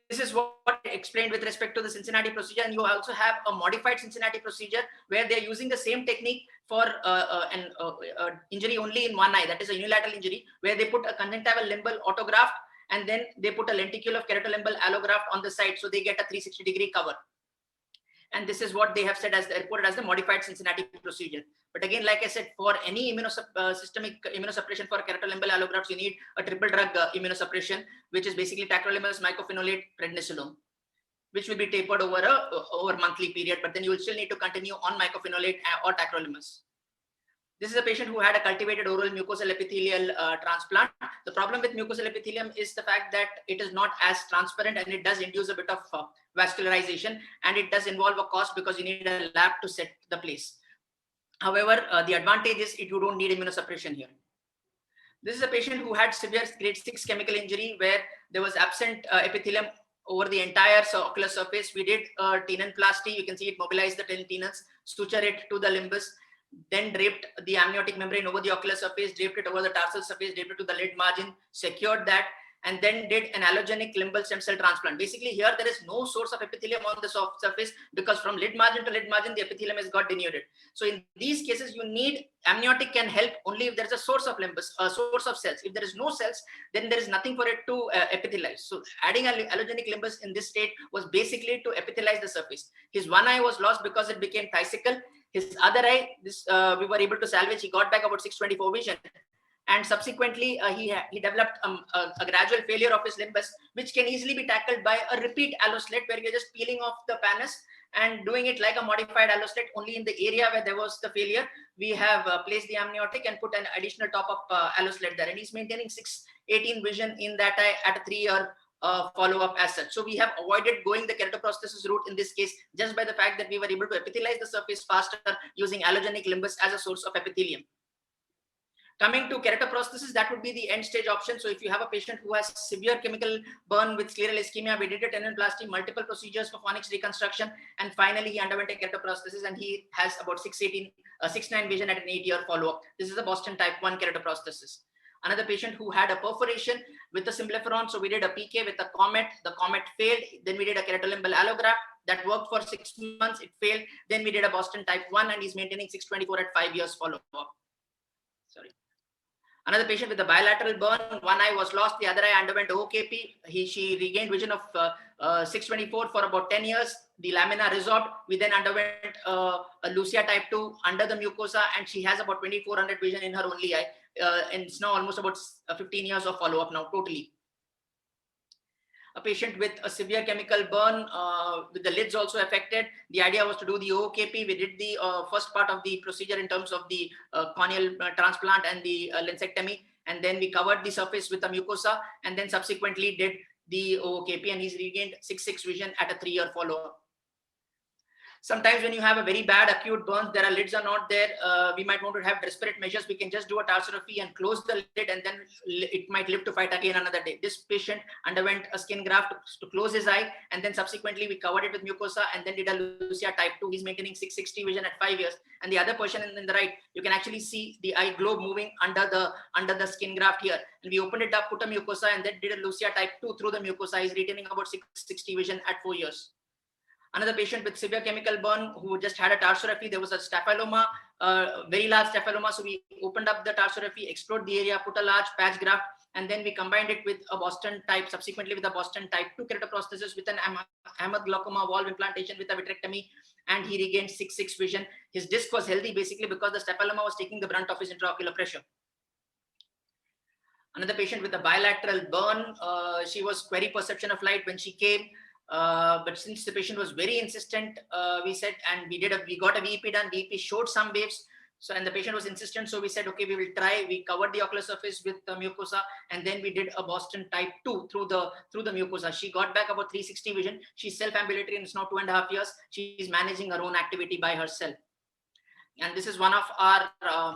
This is what I explained with respect to the Cincinnati procedure. And you also have a modified Cincinnati procedure where they're using the same technique for an injury only in one eye. That is a unilateral injury where they put a conjunctival limbal autograft and then they put a lenticule of keratolimbal allograft on the side. So they get a 360-degree cover. And this is what they have said as reported as the modified Cincinnati procedure. But again, like I said, for any systemic immunosuppression for keratolimbal allografts, you need a triple drug immunosuppression, which is basically tacrolimus, mycophenolate, prednisolone, which will be tapered over a monthly period. But then you will still need to continue on mycophenolate or tacrolimus. This is a patient who had a cultivated oral mucosal epithelial transplant. The problem with mucosal epithelium is the fact that it is not as transparent and it does induce a bit of vascularization, and it does involve a cost because you need a lab to set the place. However, the advantage is you don't need immunosuppression here. This is a patient who had severe grade 6 chemical injury where there was absent epithelium over the entire ocular surface. We did tenonplasty. You can see it mobilized the tenons, suture it to the limbus, then draped the amniotic membrane over the ocular surface, draped it over the tarsal surface, draped it to the lid margin, secured that, and then did an allogenic limbal stem cell transplant. Basically, here there is no source of epithelium on the surface because from lid margin to lid margin, the epithelium has got denuded. So in these cases, you need amniotic can help only if there is a source of limbus, a source of cells. If there is no cells, then there is nothing for it to epithelialize. So adding allogenic limbus in this state was basically to epithelialize the surface. His one eye was lost because it became thysical. His other eye, we were able to salvage. He got back about 624 vision. And subsequently, he developed a gradual failure of his limbus, which can easily be tackled by a repeat alloslit where you're just peeling off the pannus and doing it like a modified allostate. Only in the area where there was the failure, we have placed the amniotic and put an additional top-up allostate there. And he's maintaining 6/18 vision in that eye at a 3-year follow-up as such. So we have avoided going the keratoprosthesis route in this case just by the fact that we were able to epithelialize the surface faster using allogenic limbus as a source of epithelium. Coming to keratoprosthesis, that would be the end stage option. So if you have a patient who has severe chemical burn with scleral ischemia, we did a tenonplasty, multiple procedures for phonics reconstruction, and finally he underwent a keratoprosthesis, and he has about 6/9 vision at an 8-year follow-up. This is a Boston type 1 keratoprosthesis. Another patient who had a perforation with the symblepharon. So we did a PK with a Comet. The Comet failed. Then we did a keratolimbal allograft that worked for 6 months. It failed. Then we did a Boston type 1, and he's maintaining 6/24 at 5 years follow-up. Sorry. Another patient with a bilateral burn, one eye was lost, the other eye underwent OKP. She regained vision of 6/24 for about 10 years. The lamina resorbed. We then underwent a Lucia type 2 under the mucosa, and she has about 2400 vision in her only eye. And it's now almost about 15 years of follow-up now totally. A patient with a severe chemical burn with the lids also affected. The idea was to do the OKP. We did the first part of the procedure in terms of the corneal transplant and the lensectomy. And then we covered the surface with the mucosa, and then subsequently did the OKP, and he's regained 6/6 vision at a 3-year follow-up. Sometimes when you have a very bad acute burn, there are lids are not there. We might want to have desperate measures. We can just do a tarsorrhaphy and close the lid, and then it might live to fight again another day. This patient underwent a skin graft to close his eye, and then subsequently we covered it with mucosa and then did a Lucia type 2. He's maintaining 6/60 vision at 5 years. And the other person in the right, you can actually see the eye globe moving under the skin graft here. And we opened it up, put a mucosa, and then did a Lucia type 2 through the mucosa. He's retaining about 6/60 vision at 4 years. Another patient with severe chemical burn who just had a tarsorrhaphy. There was a staphyloma, very large staphyloma. So we opened up the tarsorrhaphy, explored the area, put a large patch graft, and then we combined it with a Boston type, subsequently with a Boston type 2 keratoprosthesis with an Ahmed glaucoma valve implantation with a vitrectomy, and he regained 6/6 vision. His disc was healthy basically because the staphyloma was taking the brunt of his intraocular pressure. Another patient with a bilateral burn, she was query perception of light when she came. But since the patient was very insistent, we said, and we got a VEP done. VEP showed some waves. So, and the patient was insistent. So we said, okay, we will try. We covered the ocular surface with the mucosa, and then we did a Boston type 2 through the mucosa. She got back about 3/60 vision. She's self-ambulatory, and it's now 2.5 years. She's managing her own activity by herself. And this is one of our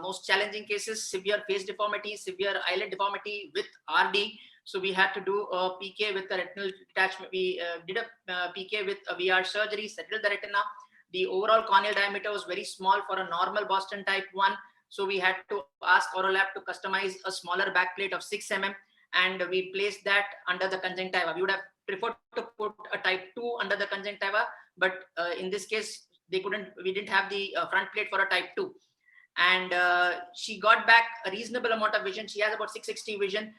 most challenging cases: severe face deformity, severe eyelid deformity with RD. So we had to do a PK with the retinal detachment. We did a PK with a VR surgery, settled the retina. The overall corneal diameter was very small for a normal Boston type 1. So we had to ask Aurolab to customize a smaller backplate of 6 mm, and we placed that under the conjunctiva. We would have preferred to put a type 2 under the conjunctiva, but in this case, we didn't have the front plate for a type 2. And she got back a reasonable amount of vision. She has about 6/60 vision.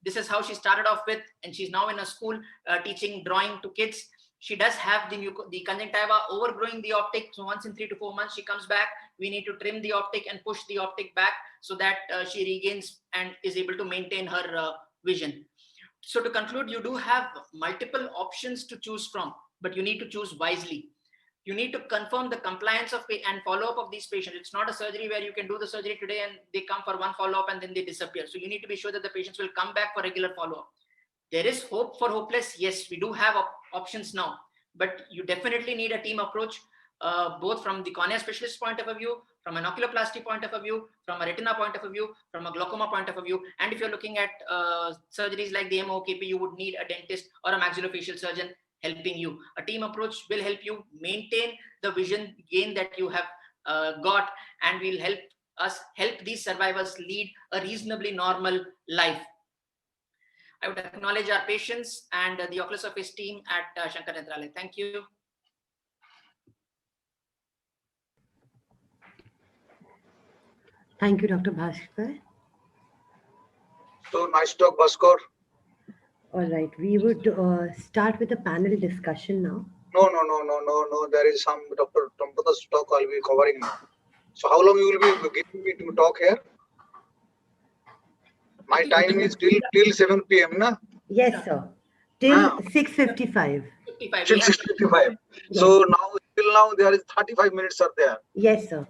This is how she started off with, and she's now in a school teaching drawing to kids. She does have the conjunctiva overgrowing the optic. So once in 3 to 4 months, she comes back. We need to trim the optic and push the optic back so that she regains and is able to maintain her vision. So to conclude, you do have multiple options to choose from, but you need to choose wisely. You need to confirm the compliance of and follow-up of these patients. It's not a surgery where you can do the surgery today and they come for one follow-up and then they disappear. So you need to be sure that the patients will come back for regular follow-up. There is hope for hopeless. Yes, we do have options now, but you definitely need a team approach, both from the cornea specialist point of view, from an oculoplasty point of view, from a retina point of view, from a glaucoma point of view. And if you're looking at surgeries like the MOKP, you would need a dentist or a maxillofacial surgeon helping you. A team approach will help you maintain the vision gain that you have got, and will help these survivors lead a reasonably normal life. I would acknowledge our patients and the Ocular Surface team at Shankar Nethralaya. Thank you. Thank you, Dr. Bhaskar. So nice talk, Bhaskar. All right, we would start with a panel discussion now. No. There is some Dr. Tampada's talk I'll be covering now. So how long you will be giving me to talk here? My time is till 7 p.m. na? Yes, sir. Till 6:55. 6:55. Till We have 6:55. So now, till now, there is 35 minutes are there. Yes, sir.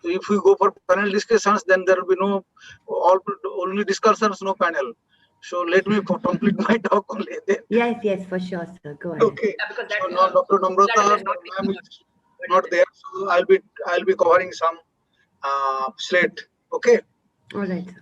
So if we go for panel discussions, then there will be no, only discussions, no panel. So let me complete my talk only then. Yes, for sure, sir. Go ahead. Okay. yeah, because that, So now Dr. Namrata, that is not ma'am is not there. So I'll be covering some slate. Okay. All right, sir.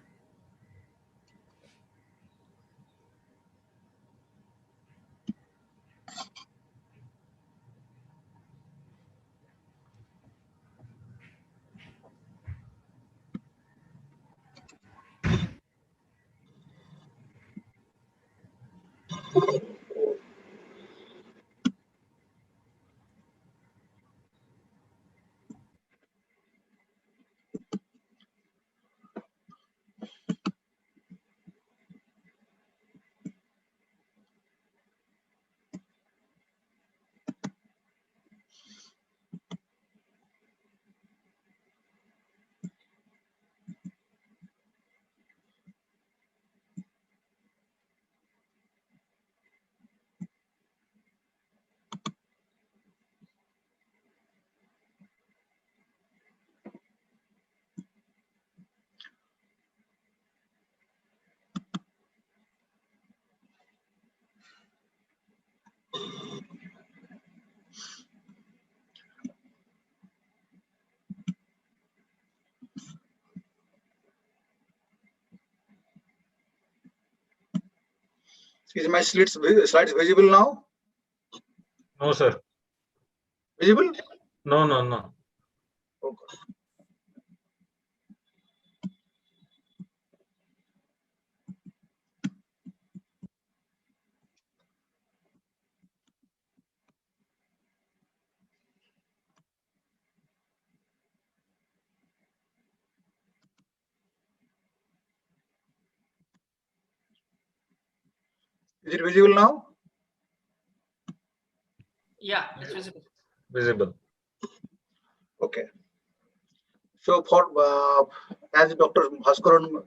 Is my slides visible now? No, sir. Visible? No. Okay. Is it visible now? yeah, it's visible. Visible. Okay. So for as Dr. Bhaskaran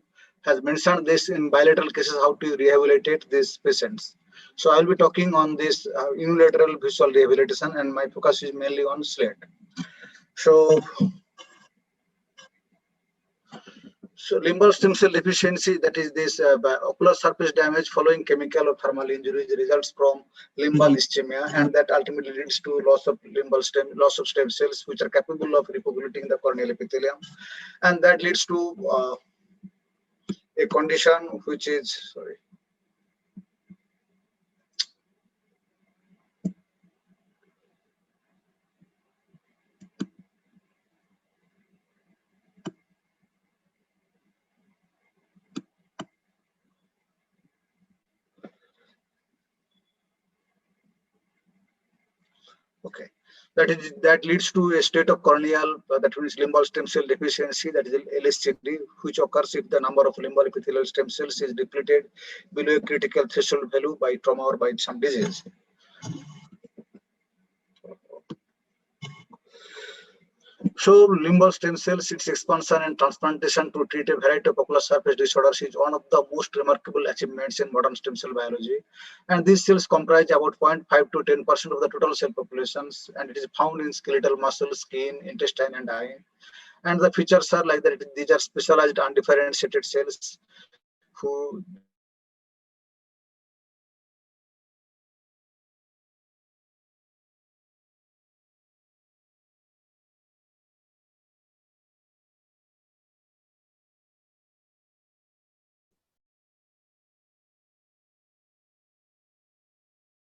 has mentioned this in bilateral cases, how to rehabilitate these patients. So I'll be talking on this unilateral visual rehabilitation, and my focus is mainly on SLAT. So limbal stem cell deficiency, that is this ocular surface damage following chemical or thermal injuries, results from limbal ischemia, and that ultimately leads to loss of stem cells which are capable of repopulating the corneal epithelium, and that leads to a condition which is okay. That leads to a state of corneal, that means limbal stem cell deficiency, that is LSCD, which occurs if the number of limbal epithelial stem cells is depleted below a critical threshold value by trauma or by some disease. So limbal stem cells, its expansion and transplantation to treat a variety of ocular surface disorders is one of the most remarkable achievements in modern stem cell biology. And these cells comprise about 0.5 to 10% of the total cell populations, and it is found in skeletal muscle, skin, intestine, and eye. And the features are like that these are specialized undifferentiated cells who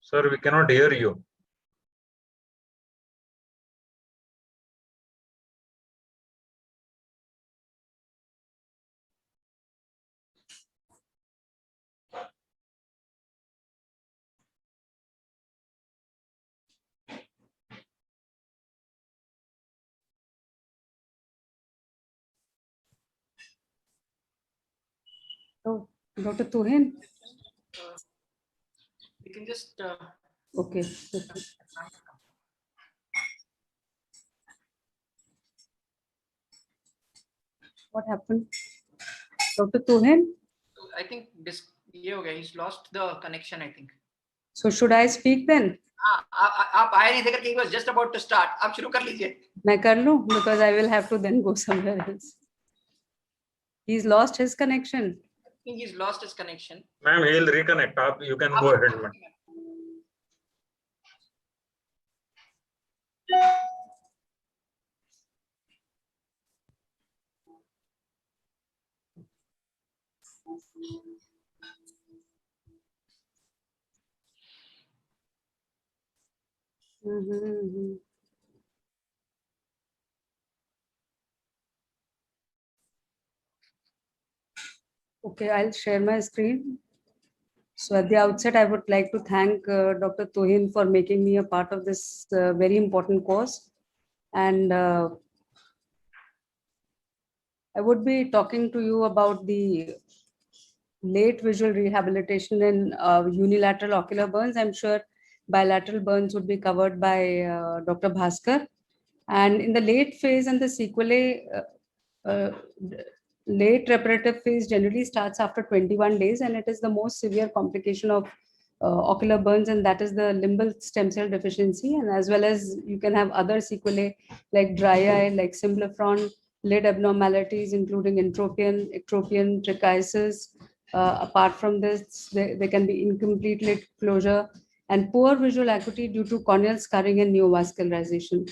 Sir, we cannot hear you. Oh, Dr. Tuhin? We can just Okay. What happened? Dr. Tuhin? I think this, yeah, okay, he's lost the connection, I think. So should I speak then? आप आए नहीं थे करके he was just about to start. आप शुरू कर लीजिए. मैं कर लूं? Because I will have to then go somewhere else. He's lost his connection. I think he's lost his connection. Ma'am, he'll reconnect. You can go ahead, ma'am. Mhm. Okay, I'll share my screen. So at the outset, I would like to thank Dr. Tohin for making me a part of this very important course. And I would be talking to you about the late visual rehabilitation in unilateral ocular burns. I'm sure bilateral burns would be covered by Dr. Bhaskar. And in the late phase and the sequelae, late reparative phase generally starts after 21 days, and it is the most severe complication of ocular burns, and that is the limbal stem cell deficiency. And as well as you can have other sequelae like dry eye, like symblepharon, lid abnormalities, including entropion, ectropion, trichiasis. Apart from this, there can be incomplete lid closure and poor visual acuity due to corneal scarring and neovascularization.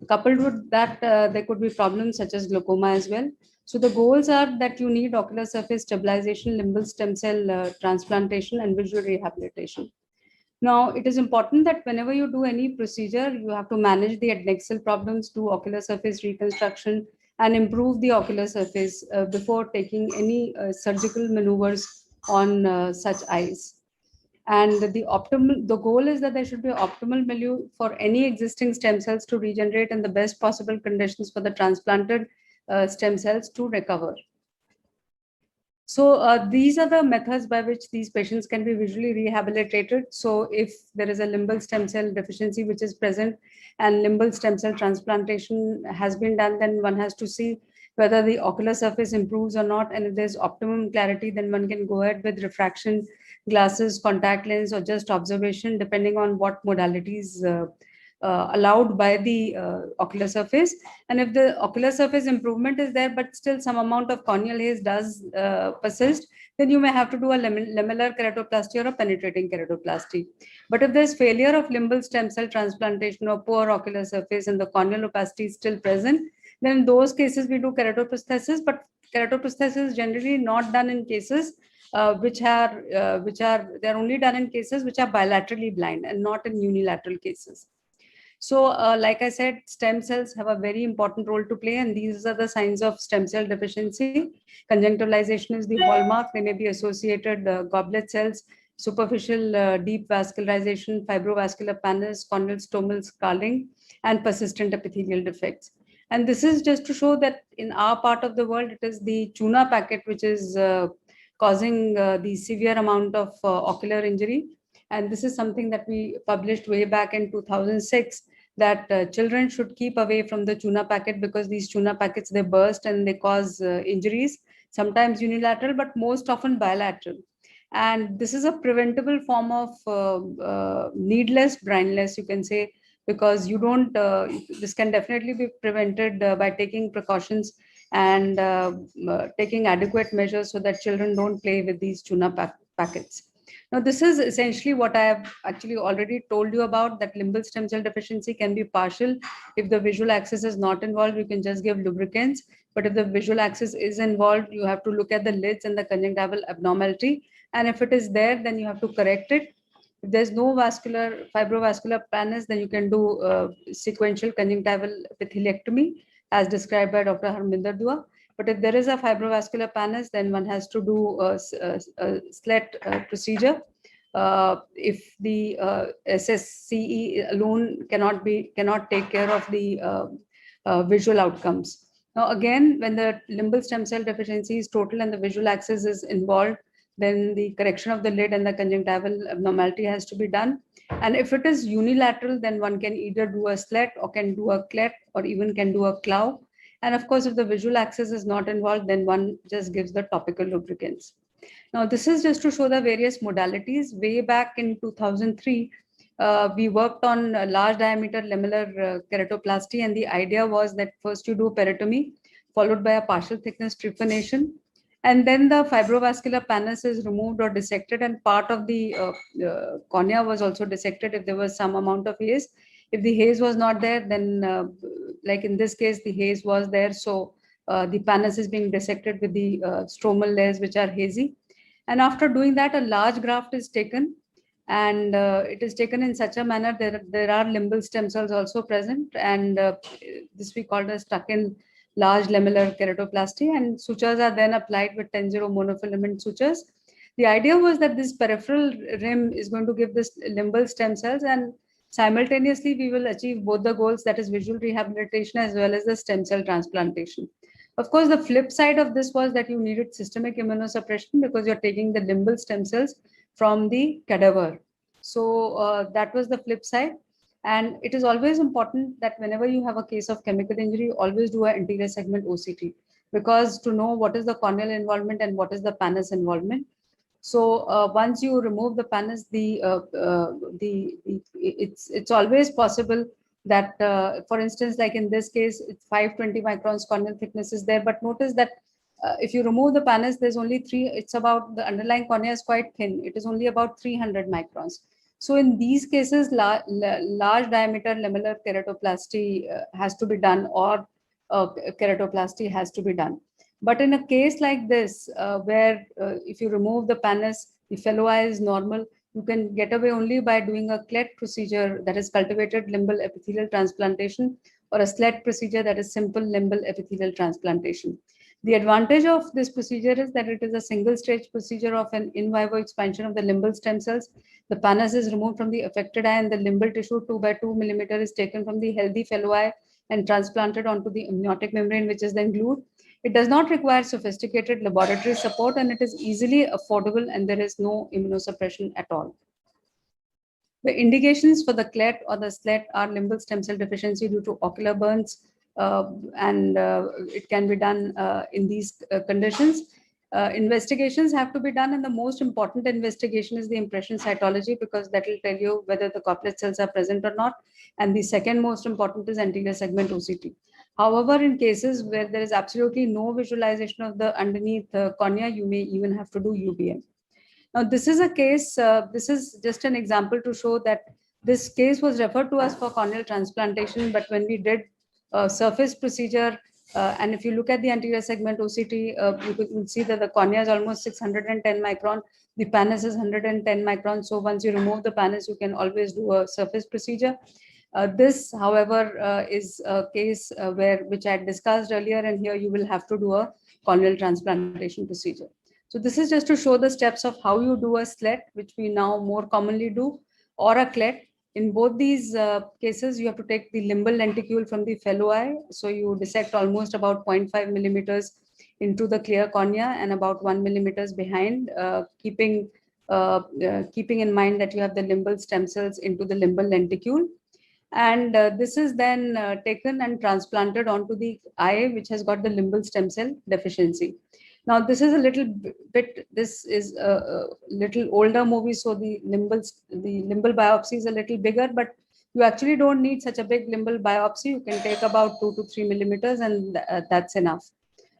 Coupled with that, there could be problems such as glaucoma as well. So the goals are that you need ocular surface stabilization, limbal stem cell transplantation, and visual rehabilitation. Now, it is important that whenever you do any procedure, you have to manage the adnexal problems, do ocular surface reconstruction, and improve the ocular surface before taking any surgical maneuvers on such eyes. And the goal is that there should be optimal milieu for any existing stem cells to regenerate in the best possible conditions for the transplanted stem cells to recover. So these are the methods by which these patients can be visually rehabilitated. So if there is a limbal stem cell deficiency which is present and limbal stem cell transplantation has been done, then one has to see whether the ocular surface improves or not. And if there's optimum clarity, then one can go ahead with refraction glasses, contact lens, or just observation, depending on what modalities allowed by the ocular surface. And if the ocular surface improvement is there, but still some amount of corneal haze does persist, then you may have to do a lamellar keratoplasty or a penetrating keratoplasty. But if there's failure of limbal stem cell transplantation or poor ocular surface and the corneal opacity is still present, then in those cases we do keratoprosthesis. But keratoprosthesis is generally not done in cases they're only done in cases which are bilaterally blind and not in unilateral cases. So like I said, stem cells have a very important role to play, and these are the signs of stem cell deficiency. Conjunctivalization is the hallmark. They may be associated goblet cells, superficial deep vascularization, fibrovascular pannus, corneal stomal scarring, and persistent epithelial defects. And this is just to show that in our part of the world, it is the Chuna packet which is causing the severe amount of ocular injury. And this is something that we published way back in 2006, that children should keep away from the Chuna packet, because these Chuna packets, they burst and they cause injuries, sometimes unilateral, but most often bilateral. And this is a preventable form of needless blindness, you can say, because you don't, this can definitely be prevented by taking precautions and taking adequate measures so that children don't play with these Chuna packets. Now, this is essentially what I have actually already told you about, that limbal stem cell deficiency can be partial. If the visual axis is not involved, you can just give lubricants. But if the visual axis is involved, you have to look at the lids and the conjunctival abnormality. And if it is there, then you have to correct it. If there's no fibrovascular pannus, then you can do sequential conjunctival epitheliectomy, as described by Dr. Harminder Dua. But if there is a fibrovascular pannus, then one has to do a slit procedure. If the SSCE alone cannot take care of the visual outcomes. Now, again, when the limbal stem cell deficiency is total and the visual axis is involved, then the correction of the lid and the conjunctival abnormality has to be done. And if it is unilateral, then one can either do a slit or can do a cleft or even can do a clow. And of course, if the visual axis is not involved, then one just gives the topical lubricants. Now, this is just to show the various modalities. Way back in 2003, we worked on a large diameter lamellar keratoplasty, and the idea was that first you do peritomy, followed by a partial thickness trepanation, and then the fibrovascular pannus is removed or dissected, and part of the cornea was also dissected if there was some amount of haze. If the haze was not there, then like in this case, the haze was there, so the pannus is being dissected with the stromal layers which are hazy. And after doing that, a large graft is taken, and it is taken in such a manner that there are limbal stem cells also present, and this we called as tuck-in large lamellar keratoplasty, and sutures are then applied with 10-0 monofilament sutures. The idea was that this peripheral rim is going to give this limbal stem cells, and simultaneously we will achieve both the goals, that is visual rehabilitation as well as the stem cell transplantation. Of course, the flip side of this was that you needed systemic immunosuppression because you're taking the limbal stem cells from the cadaver. So that was the flip side. And it is always important that whenever you have a case of chemical injury, always do an anterior segment OCT, because to know what is the corneal involvement and what is the pannus involvement. So once you remove the pannus, it's always possible that, for instance, like in this case, it's 520 microns corneal thickness is there. But notice that if you remove the pannus, there's only it's about, the underlying cornea is quite thin. It is only about 300 microns. So in these cases, large diameter lamellar keratoplasty has to be done, or keratoplasty has to be done. But in a case like this, where if you remove the pannus, the fellow eye is normal, you can get away only by doing a CLET procedure, that is cultivated limbal epithelial transplantation, or a SLET procedure, that is simple limbal epithelial transplantation. The advantage of this procedure is that it is a single stage procedure of an in vivo expansion of the limbal stem cells. The pannus is removed from the affected eye, and the limbal tissue 2 by 2 millimeter is taken from the healthy fellow eye and transplanted onto the amniotic membrane, which is then glued. It does not require sophisticated laboratory support, and it is easily affordable, and there is no immunosuppression at all. The indications for the CLET or the SLET are limbal stem cell deficiency due to ocular burns, and it can be done in these conditions. Investigations have to be done, and the most important investigation is the impression cytology, because that will tell you whether the corplet cells are present or not. And the second most important is anterior segment OCT. However, in cases where there is absolutely no visualization of the underneath cornea, you may even have to do UBM. Now, this is a case, this is just an example to show that this case was referred to us for corneal transplantation, but when we did a surface procedure, and if you look at the anterior segment OCT, you will see that the cornea is almost 610 micron, the pannus is 110 micron. So once you remove the pannus, you can always do a surface procedure. This, however, is a case which I had discussed earlier, and here you will have to do a corneal transplantation procedure. So this is just to show the steps of how you do a SLET, which we now more commonly do, or a CLET. In both these cases, you have to take the limbal lenticule from the fellow eye. So you dissect almost about 0.5 millimeters into the clear cornea and about 1 millimeters behind, keeping in mind that you have the limbal stem cells into the limbal lenticule. And this is then taken and transplanted onto the eye, which has got the limbal stem cell deficiency. Now, this is a little bit, this is a little older movie, so the limbal biopsy is a little bigger, but you actually don't need such a big limbal biopsy. You can take about 2 to 3 millimeters, and that's enough.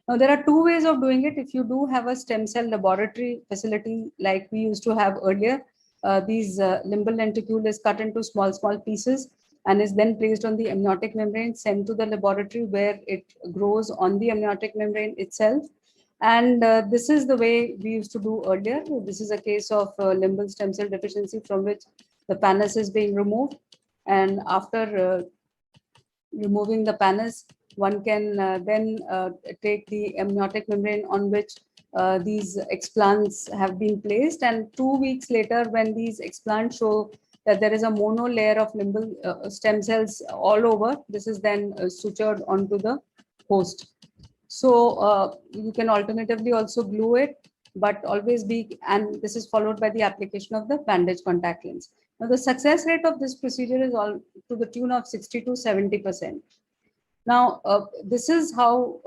Now, there are two ways of doing it. If you do have a stem cell laboratory facility like we used to have earlier, these limbal lenticule is cut into small pieces and is then placed on the amniotic membrane, sent to the laboratory where it grows on the amniotic membrane itself. And this is the way we used to do earlier. This is a case of limbal stem cell deficiency from which the pannus is being removed. And after removing the pannus, one can then take the amniotic membrane on which these explants have been placed. And 2 weeks later, when these explants show that there is a mono layer of limbal stem cells all over, this is then sutured onto the host. So you can alternatively also glue it, but always and this is followed by the application of the bandage contact lens. Now, the success rate of this procedure is all to the tune of 60 to 70%. Now, this is how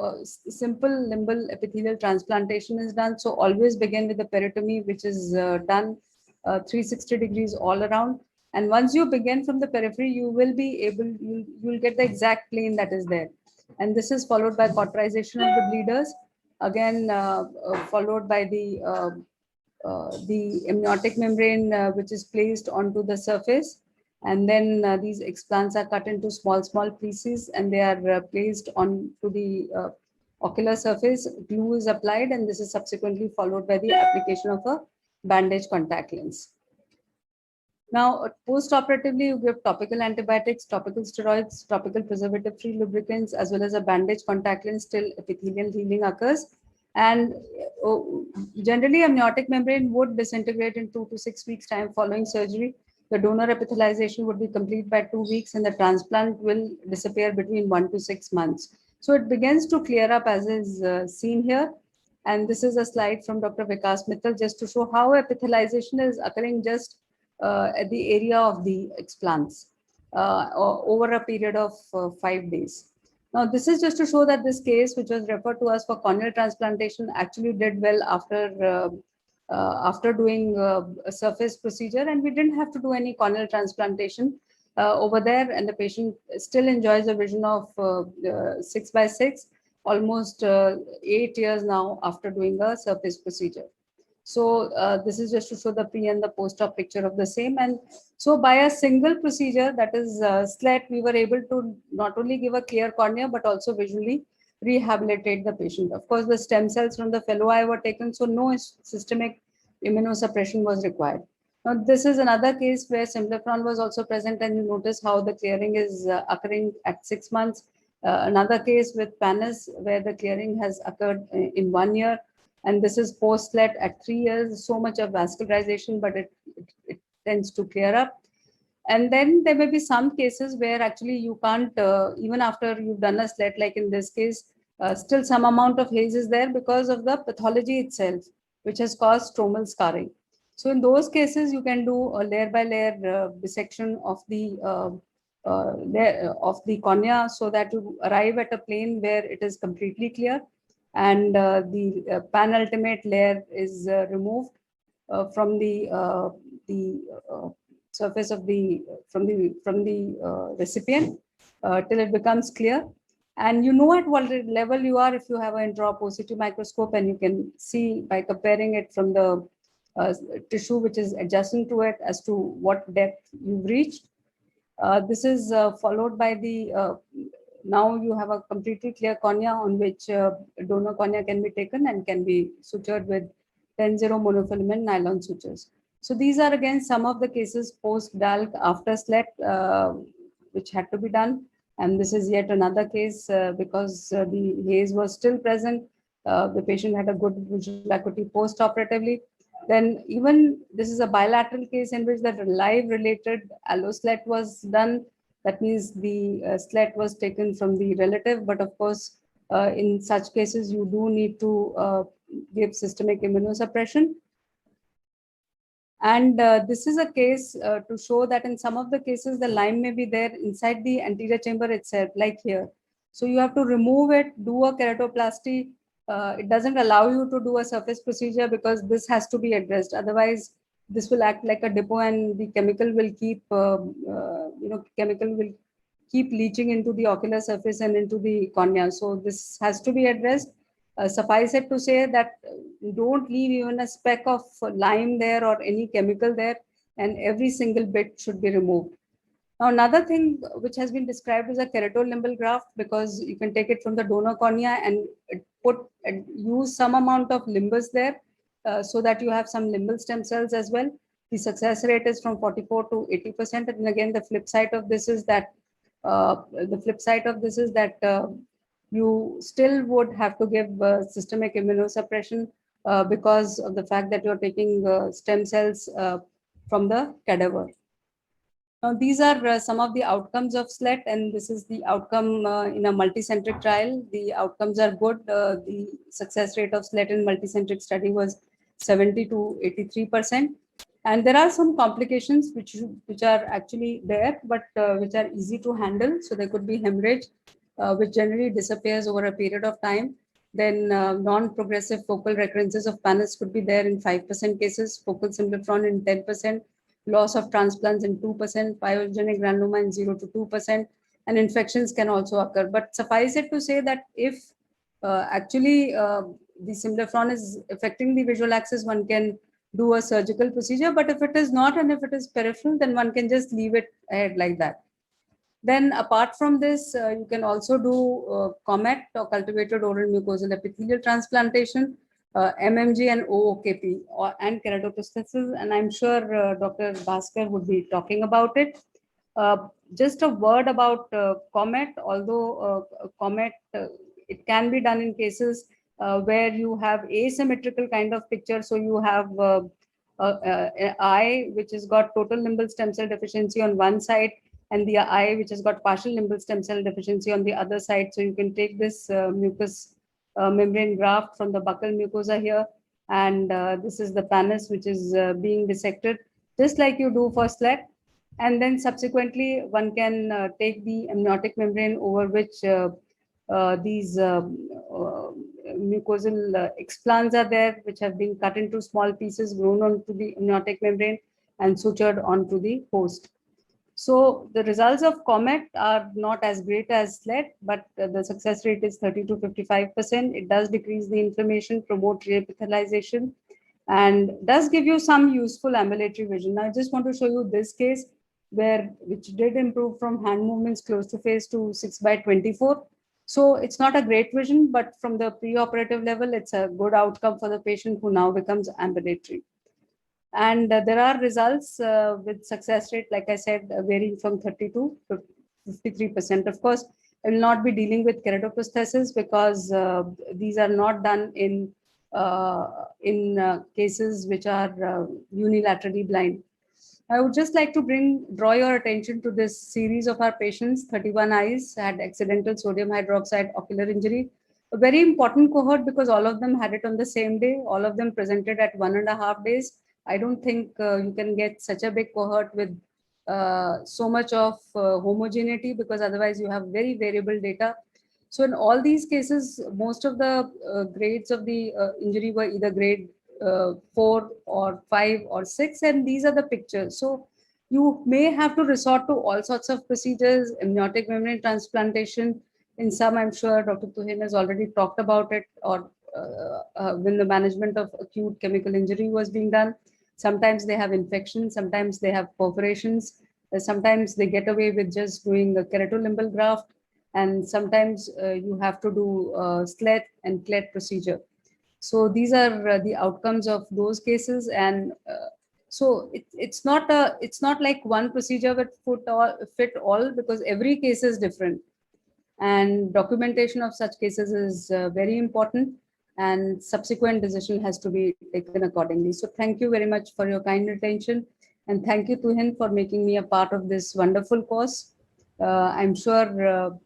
simple limbal epithelial transplantation is done. So always begin with the peritomy, which is done 360 degrees all around. And once you begin from the periphery, you will be able, you will get the exact plane that is there. And this is followed by cauterization of the bleeders, again followed by the amniotic membrane, which is placed onto the surface. And then these explants are cut into small pieces, and they are placed onto the ocular surface. Glue is applied, and this is subsequently followed by the application of a bandage contact lens. Now, post-operatively, you give topical antibiotics, topical steroids, topical preservative-free lubricants, as well as a bandage contact lens till epithelial healing occurs. And generally, amniotic membrane would disintegrate in 2 to 6 weeks' time following surgery. The donor epithelialization would be complete by 2 weeks, and the transplant will disappear between 1 to 6 months. So it begins to clear up, as is seen here. And this is a slide from Dr. Vikas Mittal just to show how epithelialization is occurring just at the area of the explants over a period of 5 days. Now, this is just to show that this case, which was referred to us for corneal transplantation, actually did well after doing a surface procedure, and we didn't have to do any corneal transplantation over there, and the patient still enjoys a vision of 6/6, almost 8 years now after doing a surface procedure. So this is just to show the pre and the post-op picture of the same. And so by a single procedure, that is SLET, we were able to not only give a clear cornea, but also visually rehabilitate the patient. Of course, the stem cells from the fellow eye were taken, so no systemic immunosuppression was required. Now, this is another case where Simplifron was also present, and you notice how the clearing is occurring at 6 months. Another case with Panis, where the clearing has occurred in 1 year. And this is post-SLET at 3 years, so much of vascularization, but it tends to clear up. And then there may be some cases where actually you can't, even after you've done a SLET, like in this case, still some amount of haze is there because of the pathology itself, which has caused stromal scarring. So in those cases, you can do a layer by layer dissection of the cornea, so that you arrive at a plane where it is completely clear, and the penultimate layer is removed from the surface of the from the recipient till it becomes clear. And you know at what level you are if you have an intraop OCT microscope, and you can see by comparing it from the tissue which is adjacent to it as to what depth you've reached. This is followed by the now you have a completely clear cornea on which donor cornea can be taken and can be sutured with 10-0 monofilament nylon sutures. So these are again some of the cases post-DALC after SLET which had to be done. And this is yet another case because the haze was still present. The patient had a good visual acuity post-operatively. Then even this is a bilateral case in which the live related allo-SLET was done. That means the SLET was taken from the relative, but of course, in such cases, you do need to give systemic immunosuppression. And this is a case to show that in some of the cases, the Lyme may be there inside the anterior chamber itself, like here. So you have to remove it, do a keratoplasty. It doesn't allow you to do a surface procedure because this has to be addressed. Otherwise, this will act like a depot, and the chemical will keep, chemical will keep leaching into the ocular surface and into the cornea. So this has to be addressed. Suffice it to say that don't leave even a speck of lime there or any chemical there, and every single bit should be removed. Now, another thing which has been described is a keratolimbal graft, because you can take it from the donor cornea and use some amount of limbus there so that you have some limbal stem cells as well. The success rate is from 44 to 80%. And again, the flip side of this is that you still would have to give systemic immunosuppression because of the fact that you're taking stem cells from the cadaver. Now, these are some of the outcomes of SLET, and this is the outcome in a multicentric trial. The outcomes are good. The success rate of SLET in multicentric study was 70 to 83%. And there are some complications which are actually there, but which are easy to handle. So there could be hemorrhage. which generally disappears over a period of time. Then non-progressive focal recurrences of Pannus could be there in 5% cases, focal symblepharon in 10%, loss of transplants in 2%, pyogenic granuloma in 0 to 2%, and infections can also occur. But suffice it to say that if actually the symblepharon is affecting the visual axis, one can do a surgical procedure. But if it is not, and if it is peripheral, then one can just leave it ahead like that. Then apart from this, you can also do COMET or cultivated oral mucosal epithelial transplantation, MMG and OOKP and keratoprosthesis. And I'm sure Dr. Bhaskar would be talking about it. Just a word about COMET, although COMET, it can be done in cases where you have asymmetrical kind of picture. So you have an eye which has got total limbal stem cell deficiency on one side, and the eye which has got partial limbal stem cell deficiency on the other side. So you can take this mucous membrane graft from the buccal mucosa here, and this is the pannus which is being dissected, just like you do for SLET. And then subsequently, one can take the amniotic membrane over which these mucosal explants are there, which have been cut into small pieces, grown onto the amniotic membrane, and sutured onto the host. So the results of COMET are not as great as SLET, but the success rate is 30 to 55%. It does decrease the inflammation, promote reepithelialization, and does give you some useful ambulatory vision. Now, I just want to show you this case which did improve from hand movements close to face to 6/24. So it's not a great vision, but from the preoperative level, it's a good outcome for the patient who now becomes ambulatory. And there are results with success rate, like I said, varying from 30 to 53%. Of course, I will not be dealing with keratoprosthesis because these are not done in cases which are unilaterally blind. I would just like to draw your attention to this series of our patients. 31 eyes had accidental sodium hydroxide ocular injury. A very important cohort because all of them had it on the same day. All of them presented at 1.5 days. I don't think you can get such a big cohort with so much of homogeneity, because otherwise you have very variable data. So in all these cases, most of the grades of the injury were either grade 4 or 5 or 6, and these are the pictures. So you may have to resort to all sorts of procedures, amniotic membrane transplantation. In some, I'm sure Dr. Tuhin has already talked about it, or when the management of acute chemical injury was being done. Sometimes they have infections, sometimes they have perforations, sometimes they get away with just doing a keratolimbal graft, and sometimes you have to do SLET and CLET procedure. So these are the outcomes of those cases, and so it's not like one procedure would fit all, because every case is different, and documentation of such cases is very important, and subsequent decision has to be taken accordingly. So thank you very much for your kind attention, and thank you Tuhin for making me a part of this wonderful course. I'm sure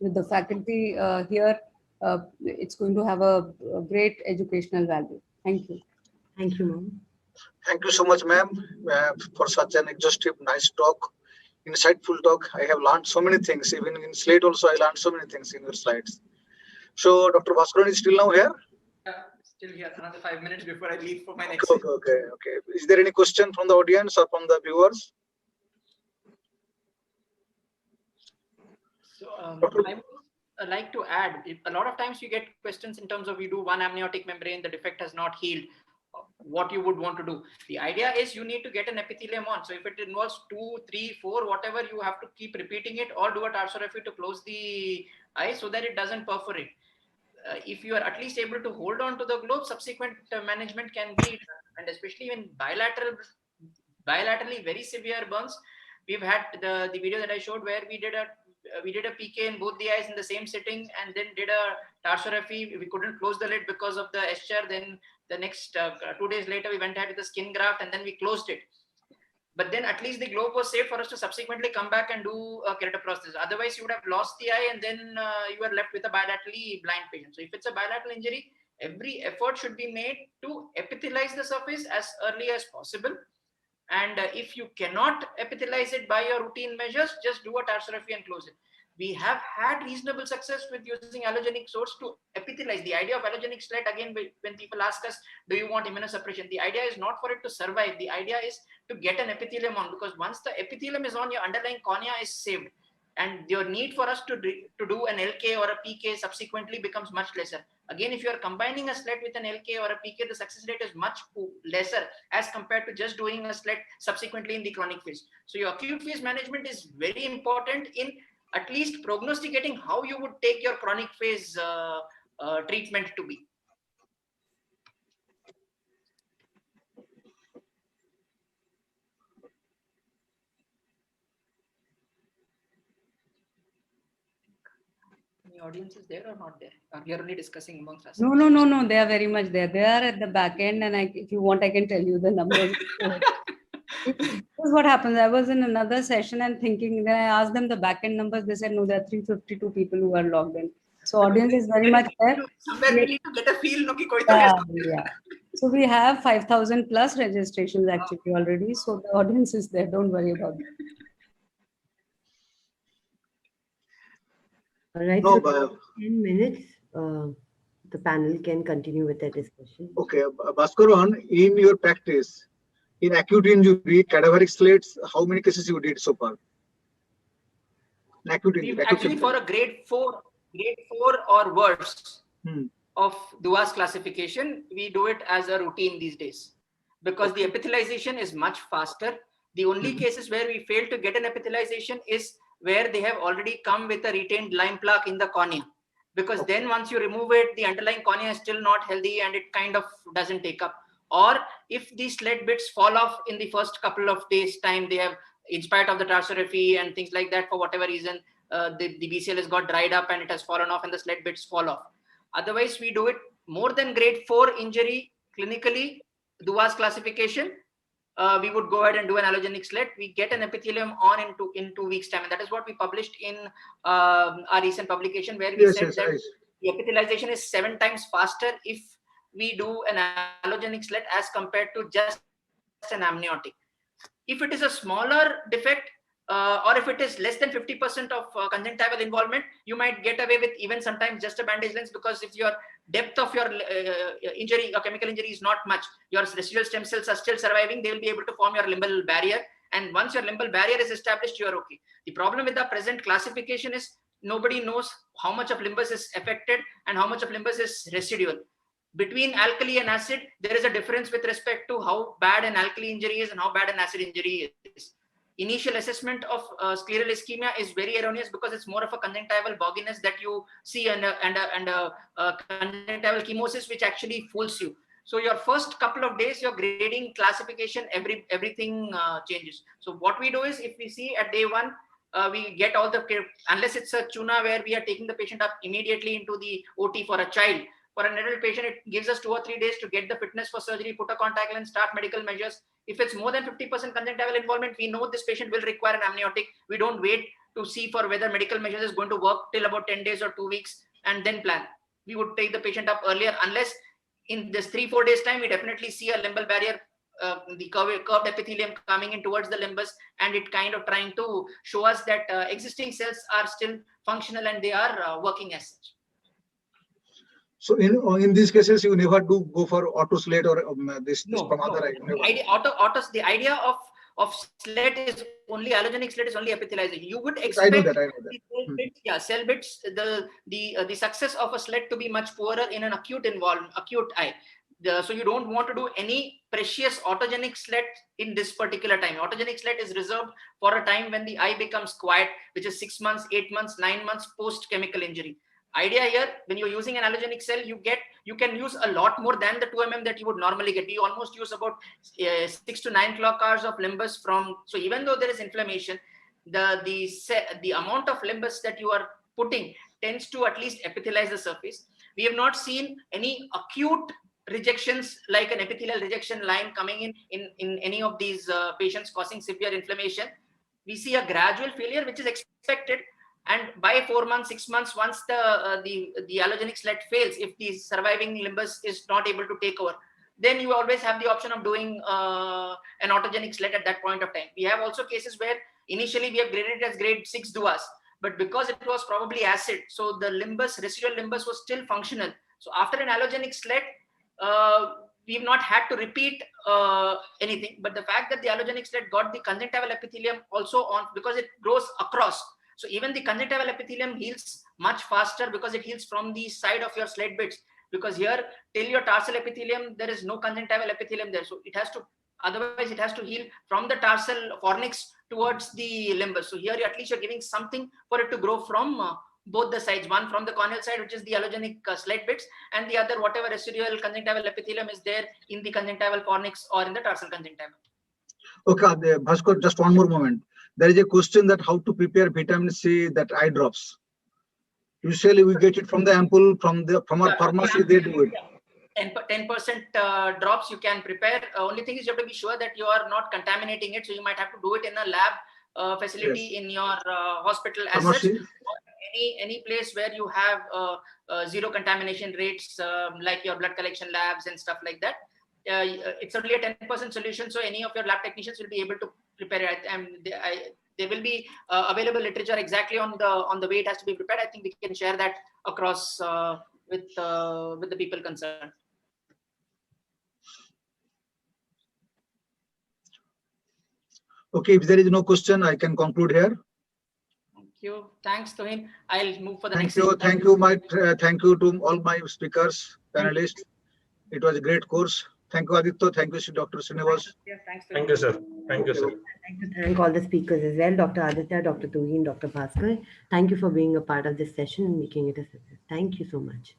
with the faculty here, it's going to have a great educational value. Thank you. Thank you, ma'am. Thank you so much, ma'am, for such an exhaustive, nice talk, insightful talk. I have learned so many things. Even in SLATE also, I learned so many things in your slides. So Dr. Bhaskaran is still now here? Still here, another 5 minutes before I leave for my next. Okay. Is there any question from the audience or from the viewers? So I would like to add, a lot of times you get questions in terms of you do one amniotic membrane, the defect has not healed, what you would want to do. The idea is you need to get an epithelium on. So if it involves 2, 3, 4, whatever, you have to keep repeating it, or do a tarsorrhaphy to close the eye so that it doesn't perforate. If you are at least able to hold on to the globe, subsequent management can be, and especially in bilaterally very severe burns. We've had the video that I showed where we did a PK in both the eyes in the same sitting, and then did a tarsorrhaphy. We couldn't close the lid because of the eschar. Then the next 2 days later, we went ahead with the skin graft, and then we closed it. But then at least the globe was safe for us to subsequently come back and do a keratoprosthesis. Otherwise, you would have lost the eye, and then you are left with a bilaterally blind patient. So if it's a bilateral injury, every effort should be made to epithelize the surface as early as possible. And if you cannot epithelize it by your routine measures, just do a tarsorrhaphy and close it. We have had reasonable success with using allogenic source to epithelize. The idea of allogenic slit, again, when people ask us, do you want immunosuppression? The idea is not for it to survive. The idea is to get an epithelium on, because once the epithelium is on, your underlying cornea is saved. And your need for us to do an LK or a PK subsequently becomes much lesser. Again, if you are combining a slit with an LK or a PK, the success rate is much lesser as compared to just doing a slit subsequently in the chronic phase. So your acute phase management is very important in at least prognosticating how you would take your chronic phase treatment to be. The audience is there or not there? Or we are only discussing amongst us? No. They are very much there. They are at the back end, and if you want, I can tell you the numbers. This is what happens. I was in another session and thinking. Then I asked them the back end numbers. They said no, there are 352 people who are logged in. So audience is very much there. Somewhere we need to get a feel. No, ki koi to Yeah. So we have 5,000 plus registrations actually already. So the audience is there. Don't worry about it. All right. No, So 10 minutes, the panel can continue with their discussion. Okay, Bhaskaran, in your practice, in acute injury, cadaveric slates, how many cases you did so far? In acute injury, Actually, for a grade 4 or worse of Dua's classification, we do it as a routine these days, because the epithelialization is much faster. The only cases where we fail to get an epithelialization is where they have already come with a retained lime plaque in the cornea, because then once you remove it, the underlying cornea is still not healthy and it kind of doesn't take up. Or if these slit bits fall off in the first couple of days time, they have, in spite of the tarsorrhaphy and things like that, for whatever reason, the BCL has got dried up and it has fallen off and the slit bits fall off. Otherwise, we do it more than grade 4 injury clinically, Dua's classification. We would go ahead and do an allogenic slit. We get an epithelium on in 2 weeks time. And that is what we published in our recent publication, where we said that the epithelialization is 7 times faster if we do an allogenic slit as compared to just an amniotic. If it is a smaller defect, or if it is less than 50% of conjunctival involvement, you might get away with even sometimes just a bandage lens, because if your depth of your injury or chemical injury is not much, your residual stem cells are still surviving, they will be able to form your limbal barrier. And once your limbal barrier is established, you are okay. The problem with the present classification is nobody knows how much of limbus is affected and how much of limbus is residual. Between alkali and acid, there is a difference with respect to how bad an alkali injury is and how bad an acid injury is. Initial assessment of scleral ischemia is very erroneous, because it's more of a conjunctival bogginess that you see and a conjunctival chemosis, which actually fools you. So your first couple of days, your grading classification, everything changes. So what we do is, if we see at day 1, we get all the, unless it's a tuna where we are taking the patient up immediately into the OT for a child. For an adult patient, it gives us 2 or 3 days to get the fitness for surgery, put a contact lens, start medical measures. If it's more than 50% conjunctival involvement, we know this patient will require an amniotic. We don't wait to see for whether medical measures is going to work till about 10 days or 2 weeks and then plan. We would take the patient up earlier, unless in this 3-4 days time, we definitely see a limbal barrier, the curved epithelium coming in towards the limbus, and it kind of trying to show us that existing cells are still functional and they are working as such. So in these cases, you never do go for auto slit or this from other. The idea of slit is only allogenic slit is only epithelialization. You would expect cell bits, the success of a slit to be much poorer in an acute eye. So you don't want to do any precious autogenic slit in this particular time. Autogenic slit is reserved for a time when the eye becomes quiet, which is 6 months, 8 months, 9 months post chemical injury. Idea here, when you're using an allogenic cell, you can use a lot more than the 2 mm that you would normally get. We almost use about 6 to 9 clock hours of limbus from. So even though there is inflammation, the amount of limbus that you are putting tends to at least epithelialize the surface. We have not seen any acute rejections like an epithelial rejection line coming in any of these patients causing severe inflammation. We see a gradual failure, which is expected. And by 4 months, 6 months, once the allogenic slit fails, if the surviving limbus is not able to take over, then you always have the option of doing an autogenic slit at that point of time. We have also cases where initially we have graded it as grade 6 DUAs. but because it was probably acid, so the limbus, residual limbus was still functional. So after an allogenic sled, we've not had to repeat anything, but the fact that the allogenic sled got the conjunctival epithelium also on, because it grows across. So even the conjunctival epithelium heals much faster because it heals from the side of your sled bits, because here till your tarsal epithelium, there is no conjunctival epithelium there. So it has to, otherwise it has to heal from the tarsal fornix towards the limbus. So here at least you're giving something for it to grow from both the sides, one from the corneal side, which is the allogenic sled bits, and the other whatever residual conjunctival epithelium is there in the conjunctival fornix or in the tarsal conjunctiva. Okay, Bhaskar, just one more moment. There is a question that how to prepare vitamin C, that eye drops. Usually we get it from the ampoule, from our pharmacy, they do it. 10% drops you can prepare. Only thing is you have to be sure that you are not contaminating it. So you might have to do it in a lab facility in your hospital as such. Any place where you have zero contamination rates, like your blood collection labs and stuff like that. It's only a 10% solution. So any of your lab technicians will be able to prepare it. And there will be available literature exactly on the way it has to be prepared. I think we can share that across with the people concerned. Okay, if there is no question, I can conclude here. Thank you. Thanks, Tuhin. I'll move for the Thank next. you. Thank you, thank you to all my speakers, panelists. It was a great course. Thank you, Aditya. Thank you, Dr. Srinivas. Thanks, Thank you, sir. Thank you, sir. I'd like to thank all the speakers as well, Dr. Aditya, Dr. Tuhin, Dr. Bhaskar. Thank you for being a part of this session and making it a success. Thank you so much.